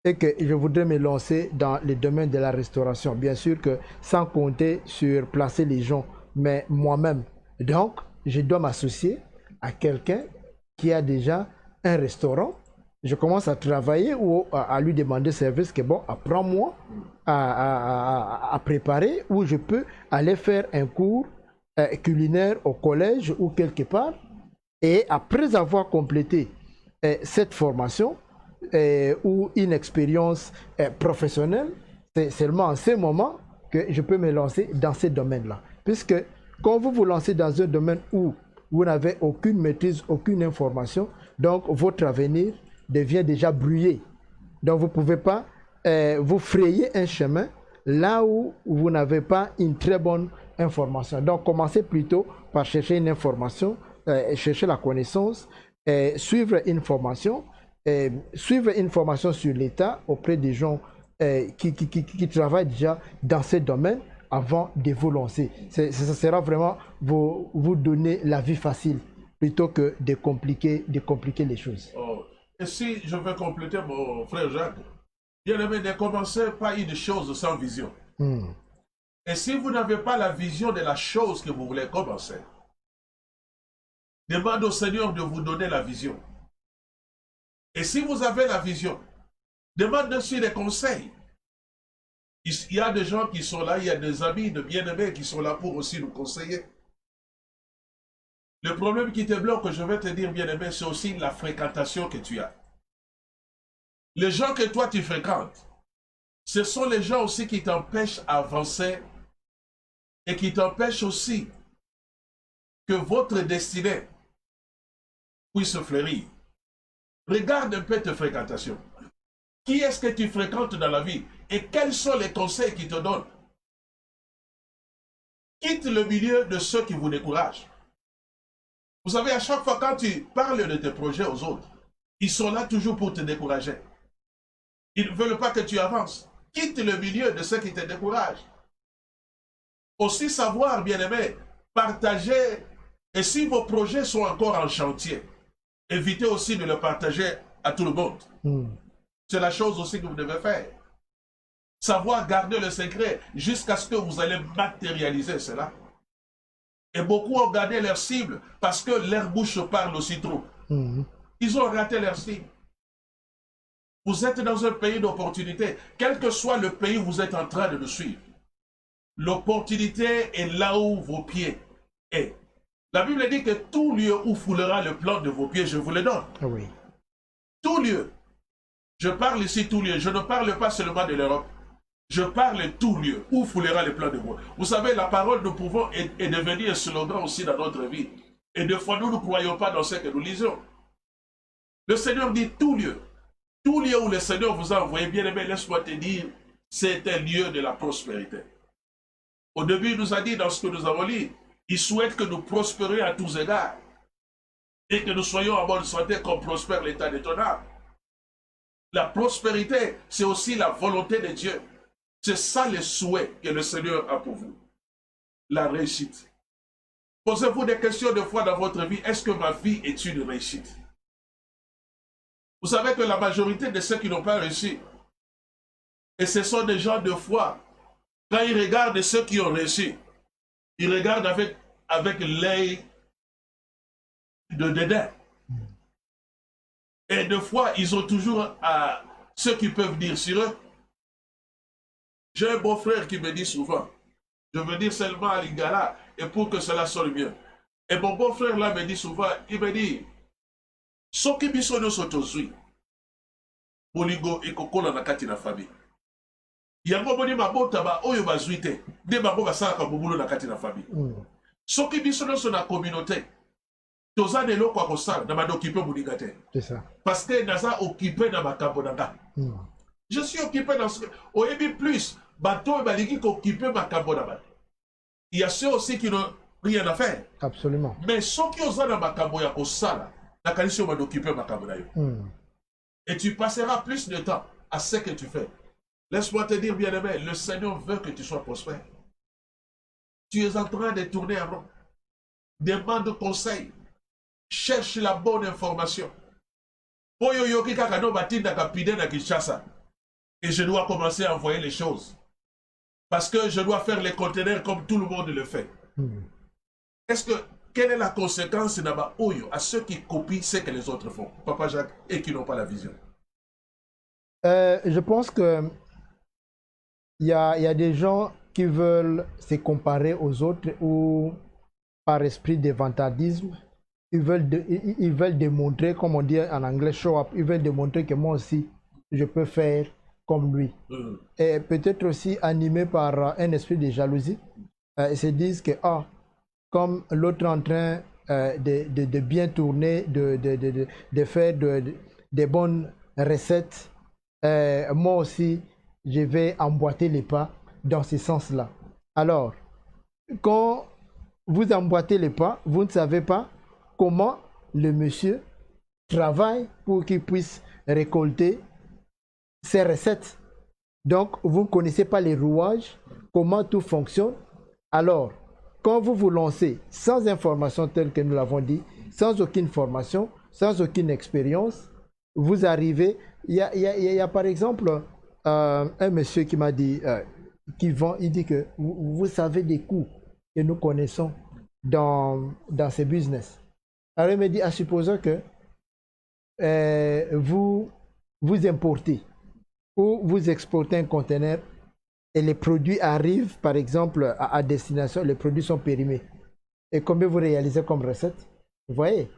et que je voudrais me lancer dans le domaine de la restauration. Bien sûr que sans compter sur placer les gens, mais moi-même. Donc, je dois m'associer à quelqu'un qui a déjà un restaurant. Je commence à travailler ou à lui demander service que bon, apprends-moi à préparer, ou je peux aller faire un cours culinaire au collège ou quelque part. Et après avoir complété cette formation ou une expérience professionnelle, c'est seulement en ce moment que je peux me lancer dans ce domaine-là. Puisque quand vous vous lancez dans un domaine où vous n'avez aucune maîtrise, aucune information, donc votre avenir devient déjà brouillé. Donc vous ne pouvez pas vous frayer un chemin là où vous n'avez pas une très bonne information. Donc commencez plutôt par chercher une information, chercher la connaissance, suivre une formation sur l'État auprès des gens qui travaillent déjà dans ce domaine avant de vous lancer. Ça sera vraiment vous donner la vie facile plutôt que de compliquer les choses. Oh. Et si je veux compléter mon frère Jacques, bien aimé, ne commencez pas une chose sans vision. Et si vous n'avez pas la vision de la chose que vous voulez commencer, demande au Seigneur de vous donner la vision. Et si vous avez la vision, demande aussi des conseils. Il y a des gens qui sont là, il y a des amis, de bien-aimés qui sont là pour aussi nous conseiller. Le problème qui te bloque, je vais te dire, bien-aimé, c'est aussi la fréquentation que tu as. Les gens que toi tu fréquentes, ce sont les gens aussi qui t'empêchent d'avancer et qui t'empêchent aussi que votre destinée puisse fleurir. Regarde un peu tes fréquentations. Qui est-ce que tu fréquentes dans la vie et quels sont les conseils qu'ils te donnent? Quitte le milieu de ceux qui vous découragent. Vous savez, à chaque fois quand tu parles de tes projets aux autres, ils sont là toujours pour te décourager. Ils ne veulent pas que tu avances. Quitte le milieu de ceux qui te découragent. Aussi savoir, bien-aimé, partager, et si vos projets sont encore en chantier, évitez aussi de le partager à tout le monde. C'est la chose aussi que vous devez faire. Savoir garder le secret jusqu'à ce que vous allez matérialiser cela. Et beaucoup ont gardé leur cible parce que leur bouche parle aussi trop. Ils ont raté leur cible. Vous êtes dans un pays d'opportunité. Quel que soit le pays où vous êtes en train de le suivre, l'opportunité est là où vos pieds sont. La Bible dit que tout lieu où foulera le plan de vos pieds, je vous le donne. Oui. Tout lieu. Je parle ici tout lieu. Je ne parle pas seulement de l'Europe. Je parle tout lieu où foulera le plan de vos pieds. Vous savez, la parole, nous pouvons est devenue un slogan aussi dans notre vie. Et des fois, nous ne croyons pas dans ce que nous lisons. Le Seigneur dit tout lieu. Tout lieu où le Seigneur vous a envoyé, bien aimé, laisse-moi te dire, c'est un lieu de la prospérité. Au début, il nous a dit dans ce que nous avons lu, il souhaite que nous prospérions à tous égards et que nous soyons en bonne santé comme prospère l'état de ton âme. La prospérité, c'est aussi la volonté de Dieu. C'est ça le souhait que le Seigneur a pour vous. La réussite. Posez-vous des questions de fois dans votre vie. Est-ce que ma vie est une réussite? Vous savez que la majorité de ceux qui n'ont pas réussi, et ce sont des gens de foi, quand ils regardent ceux qui ont réussi, ils regardent avec l'œil de dédain. Et de fois, ils ont toujours ceux qui peuvent dire sur eux. J'ai un beau-frère qui me dit souvent, je veux dire seulement à Lingala, et pour que cela sonne mieux. Et mon beau-frère là me dit souvent, il me dit, soki biso nyonso tozwi bolingo ekokola na kati na famille. Yango boni mabota ba oyo bazwi te, nde bango basalaka bobulo na kati na famille. Soki biso nyonso na communauté toza na eloko ya kosala na badokipe moninga te. C'est ça. Parce que naza occupé na makambo na nga. Je suis occupé dans ce que oyebi plus bato balingi k'occuper makambo na bato. Il y a ceux aussi qui n'ont rien à faire. Absolument. Mais soki oza na makambo ya kosala nakanisi yo badokipe makambo na yo. Et tu passeras plus de temps à ce que tu fais. Laisse-moi te dire, bien-aimé, le Seigneur veut que tu sois prospère. Tu es en train de tourner en rond. Demande conseil. Cherche la bonne information. Oyo yoki kaka no batinda kapide na Kinshasa. Et je dois commencer à envoyer les choses. Parce que je dois faire les conteneurs comme tout le monde le fait. Quelle est la conséquence à ceux qui copient ce que les autres font, Papa Jacques, et qui n'ont pas la vision? Je pense que il y a des gens qui veulent se comparer aux autres ou par esprit de vantardisme, ils veulent démontrer, comme on dit en anglais, show up, ils veulent démontrer que moi aussi, je peux faire comme lui. Et peut-être aussi animé par un esprit de jalousie, ils se disent que, comme l'autre est en train de bien tourner, de faire des bonnes recettes, moi aussi, je vais emboîter les pas dans ce sens-là. Alors, quand vous emboîtez les pas, vous ne savez pas comment le monsieur travaille pour qu'il puisse récolter ses recettes. Donc, vous ne connaissez pas les rouages, comment tout fonctionne. Alors, quand vous vous lancez sans information telle que nous l'avons dit, sans aucune formation, sans aucune expérience, vous arrivez... Il y a par exemple un monsieur qui m'a dit, qui vend, il dit que vous savez des coûts que nous connaissons dans ces business. Alors il me dit, supposons que vous importez ou vous exportez un conteneur et les produits arrivent par exemple à destination, les produits sont périmés. Et combien vous réalisez comme recette? Vous voyez?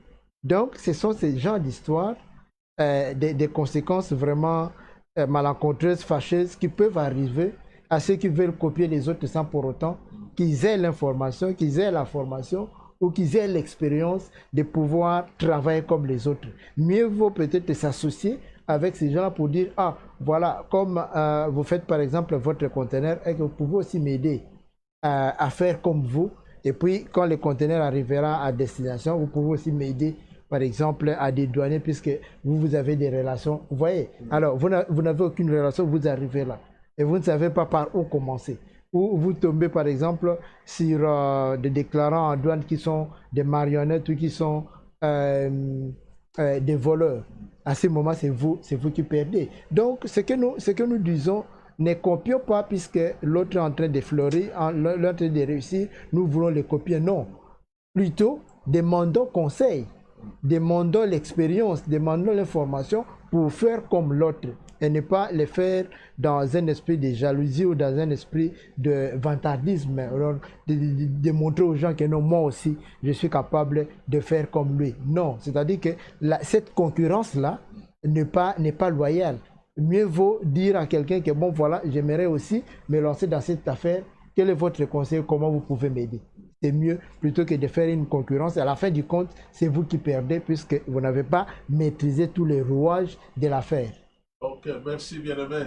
Donc ce sont ces genres d'histoires, des conséquences vraiment malencontreuses, fâcheuses qui peuvent arriver à ceux qui veulent copier les autres sans pour autant qu'ils aient l'information, qu'ils aient la formation ou qu'ils aient l'expérience de pouvoir travailler comme les autres. Mieux vaut peut-être s'associer avec ces gens pour dire, voilà, comme vous faites par exemple votre conteneur et que vous pouvez aussi m'aider à faire comme vous. Et puis, quand le conteneur arrivera à destination, vous pouvez aussi m'aider, par exemple, à dédouaner puisque vous avez des relations. Vous voyez? Alors, vous n'avez aucune relation, vous arrivez là. Et vous ne savez pas par où commencer. Ou vous tombez, par exemple, sur des déclarants en douane qui sont des marionnettes ou qui sont des voleurs. À ce moment, c'est vous qui perdez. Donc, ce que nous disons, ne copions pas puisque l'autre est en train de fleurir, l'autre est en train de réussir, nous voulons les copier. Non. Plutôt, demandons conseil, demandons l'expérience, demandons l'information pour faire comme l'autre et ne pas les faire dans un esprit de jalousie ou dans un esprit de vantardisme, de montrer aux gens que non, moi aussi, je suis capable de faire comme lui. Non, c'est-à-dire que cette concurrence-là n'est pas loyale. Mieux vaut dire à quelqu'un que bon, voilà, j'aimerais aussi me lancer dans cette affaire. Quel est votre conseil? Comment vous pouvez m'aider? C'est mieux plutôt que de faire une concurrence. À la fin du compte, c'est vous qui perdez puisque vous n'avez pas maîtrisé tous les rouages de l'affaire. Ok, merci bien-aimé.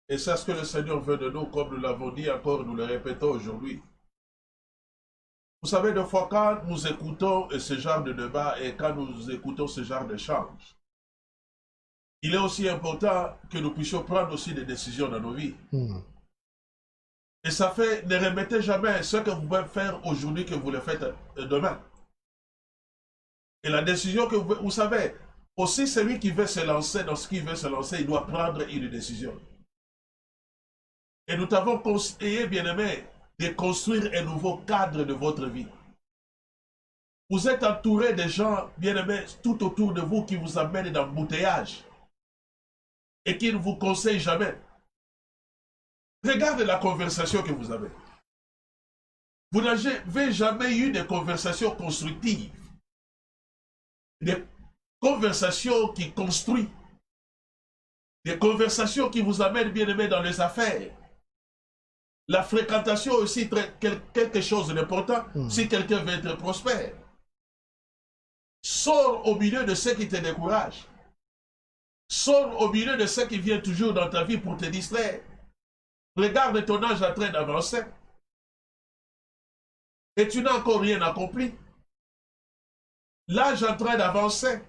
Et c'est ce que le Seigneur veut de nous, comme nous l'avons dit encore, nous le répétons aujourd'hui. Vous savez, des fois, quand nous écoutons ce genre de débat et quand nous écoutons ce genre d'échange, il est aussi important que nous puissions prendre aussi des décisions dans nos vies. Et ça fait, ne remettez jamais ce que vous pouvez faire aujourd'hui que vous le faites demain. Et la décision que vous savez, aussi celui qui veut se lancer dans ce qu'il veut se lancer, il doit prendre une décision. Et nous t'avons conseillé, bien-aimé, de construire un nouveau cadre de votre vie. Vous êtes entouré de gens, bien-aimés, tout autour de vous qui vous amènent dans l'embouteillage et qui ne vous conseillent jamais. Regardez la conversation que vous avez. Vous n'avez jamais eu de conversation constructive, des conversations qui construisent, des conversations qui vous amènent, bien aimé, dans les affaires. La fréquentation aussi, quelque chose d'important, si quelqu'un veut être prospère. Sors au milieu de ceux qui te découragent. Sors au milieu de ceux qui viennent toujours dans ta vie pour te distraire. Regarde ton âge en train d'avancer. Et tu n'as encore rien accompli. L'âge en train d'avancer.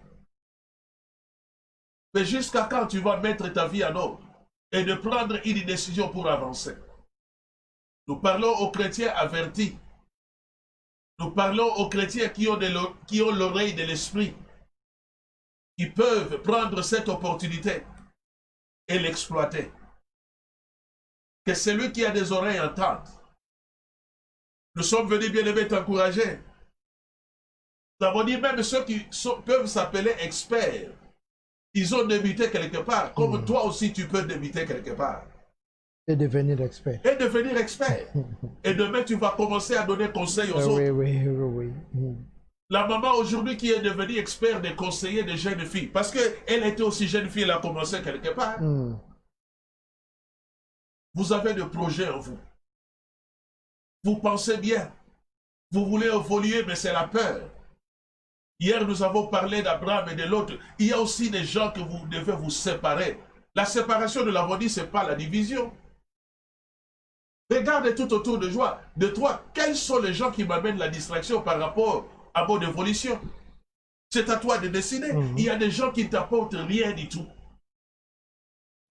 Mais jusqu'à quand tu vas mettre ta vie en ordre et de prendre une décision pour avancer? Nous parlons aux chrétiens avertis. Nous parlons aux chrétiens qui ont l'oreille de l'esprit, qui peuvent prendre cette opportunité et l'exploiter. Que celui qui a des oreilles entende. Nous sommes venus, bien-aimés, t'encourager. Nous avons dit même ceux qui peuvent s'appeler experts, ils ont débuté quelque part, comme toi aussi tu peux débuter quelque part. Et devenir expert. Et devenir expert. Et demain tu vas commencer à donner conseil aux autres. Oui. La maman aujourd'hui qui est devenue expert de conseiller des jeunes filles, parce qu'elle était aussi jeune fille, elle a commencé quelque part. Vous avez des projets en vous. Vous pensez bien. Vous voulez évoluer, mais c'est la peur. Hier, nous avons parlé d'Abraham et de l'autre. Il y a aussi des gens que vous devez vous séparer. La séparation, nous l'avons dit, ce n'est pas la division. Regarde tout autour de toi. Quels sont les gens qui m'amènent la distraction par rapport à mon évolution? C'est à toi de décider. Il y a des gens qui ne t'apportent rien du tout.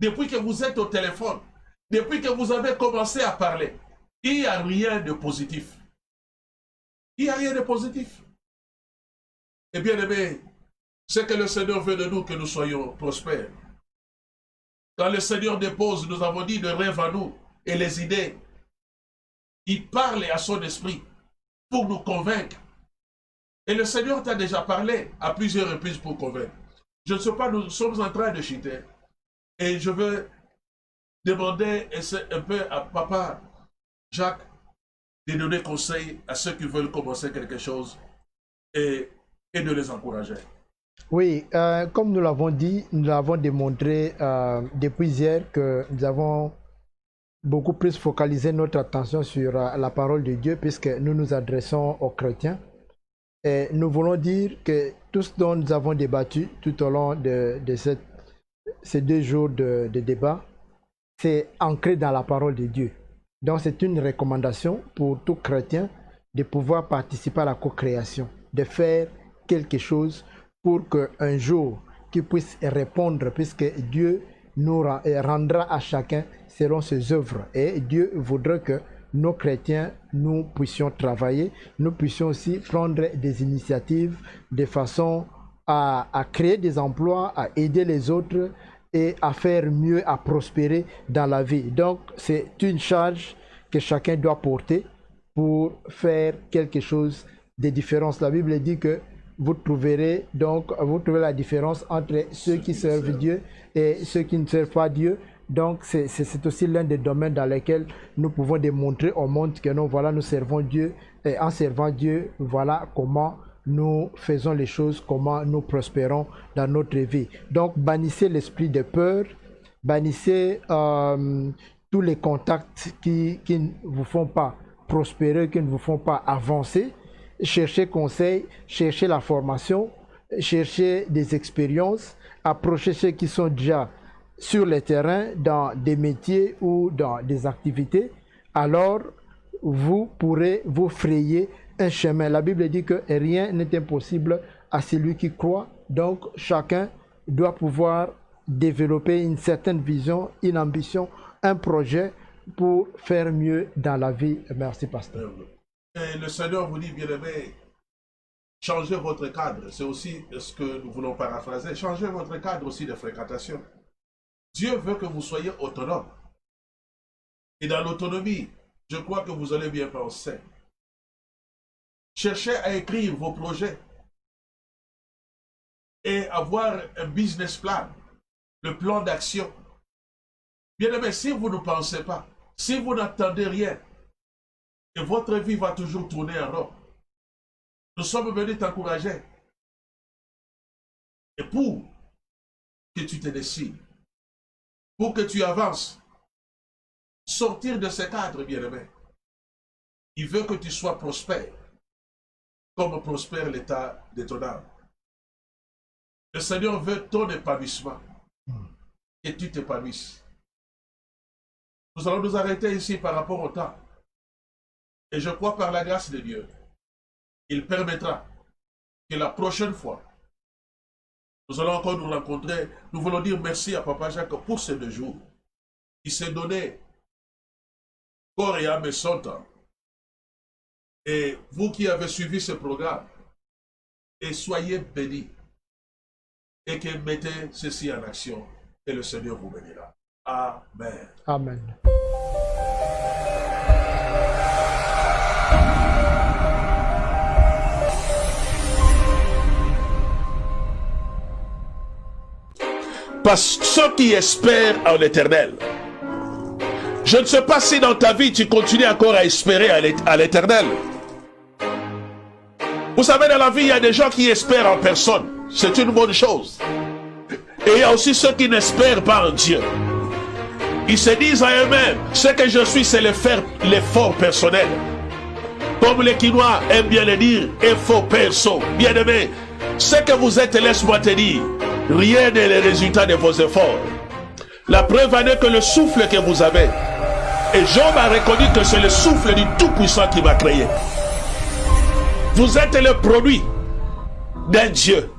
Depuis que vous êtes au téléphone, depuis que vous avez commencé à parler, il n'y a rien de positif. Il n'y a rien de positif. Et bien aimé, c'est que le Seigneur veut de nous que nous soyons prospères. Quand le Seigneur dépose, nous avons dit, de rêves à nous et les idées, il parle à son esprit pour nous convaincre. Et le Seigneur t'a déjà parlé à plusieurs reprises pour convaincre. Je ne sais pas, nous sommes en train de chuter. Et je veux demander un peu à Papa Jacques de donner conseil à ceux qui veulent commencer quelque chose et de les encourager. Oui, comme nous l'avons dit, nous l'avons démontré depuis hier que nous avons beaucoup plus focalisé notre attention sur la parole de Dieu puisque nous nous adressons aux chrétiens. Et nous voulons dire que tout ce dont nous avons débattu tout au long de ces 2 jours de débat, c'est ancré dans la parole de Dieu. Donc c'est une recommandation pour tout chrétien de pouvoir participer à la co-création, de faire quelque chose pour qu'un jour qu'il puisse répondre, puisque Dieu nous rendra à chacun selon ses œuvres. Et Dieu voudrait que nos chrétiens, nous puissions travailler, nous puissions aussi prendre des initiatives de façon à créer des emplois, à aider les autres et à faire mieux, à prospérer dans la vie. Donc c'est une charge que chacun doit porter pour faire quelque chose de différent. La Bible dit que vous trouverez la différence entre ceux qui servent Dieu et ceux qui ne servent pas Dieu. Donc c'est aussi l'un des domaines dans lesquels nous pouvons démontrer au monde que nous servons Dieu, et en servant Dieu, voilà comment nous faisons les choses, comment nous prospérons dans notre vie. Donc bannissez l'esprit de peur, bannissez tous les contacts qui ne vous font pas prospérer, qui ne vous font pas avancer. Cherchez conseil, cherchez la formation, cherchez des expériences, approchez ceux qui sont déjà sur le terrain dans des métiers ou dans des activités. Alors, vous pourrez vous frayer un chemin. La Bible dit que rien n'est impossible à celui qui croit. Donc, chacun doit pouvoir développer une certaine vision, une ambition, un projet pour faire mieux dans la vie. Merci, pasteur. Et le Seigneur vous dit, bien-aimé, changez votre cadre. C'est aussi ce que nous voulons paraphraser. Changez votre cadre aussi de fréquentation. Dieu veut que vous soyez autonome. Et dans l'autonomie, je crois que vous allez bien penser. Cherchez à écrire vos projets et avoir un business plan, le plan d'action. Bien-aimé, si vous ne pensez pas, si vous n'attendez rien, et votre vie va toujours tourner en rond. Nous sommes venus t'encourager. Et pour que tu te décides, pour que tu avances, sortir de ce cadre, bien-aimé. Il veut que tu sois prospère, comme prospère l'état de ton âme. Le Seigneur veut ton épanouissement, que tu t'épanouisses. Nous allons nous arrêter ici par rapport au temps. Et je crois par la grâce de Dieu, il permettra que la prochaine fois, nous allons encore nous rencontrer. Nous voulons dire merci à Papa Jacques pour ces 2 jours. Il s'est donné corps et âme et son temps. Et vous qui avez suivi ce programme, et soyez bénis. Et que mettez ceci en action. Et le Seigneur vous bénira. Amen. Amen. Parce que ceux qui espèrent en l'Éternel. Je ne sais pas si dans ta vie, tu continues encore à espérer à l'Éternel. Vous savez, dans la vie, il y a des gens qui espèrent en personne. C'est une bonne chose. Et il y a aussi ceux qui n'espèrent pas en Dieu. Ils se disent à eux-mêmes, ce que je suis, c'est l'effort personnel. Comme les Quinois aiment bien le dire, effort perso. Bien-aimé, ce que vous êtes, laisse-moi te dire, rien n'est le résultat de vos efforts. La preuve en est que le souffle que vous avez, et Job a reconnu que c'est le souffle du Tout-Puissant qui m'a créé. Vous êtes le produit d'un Dieu.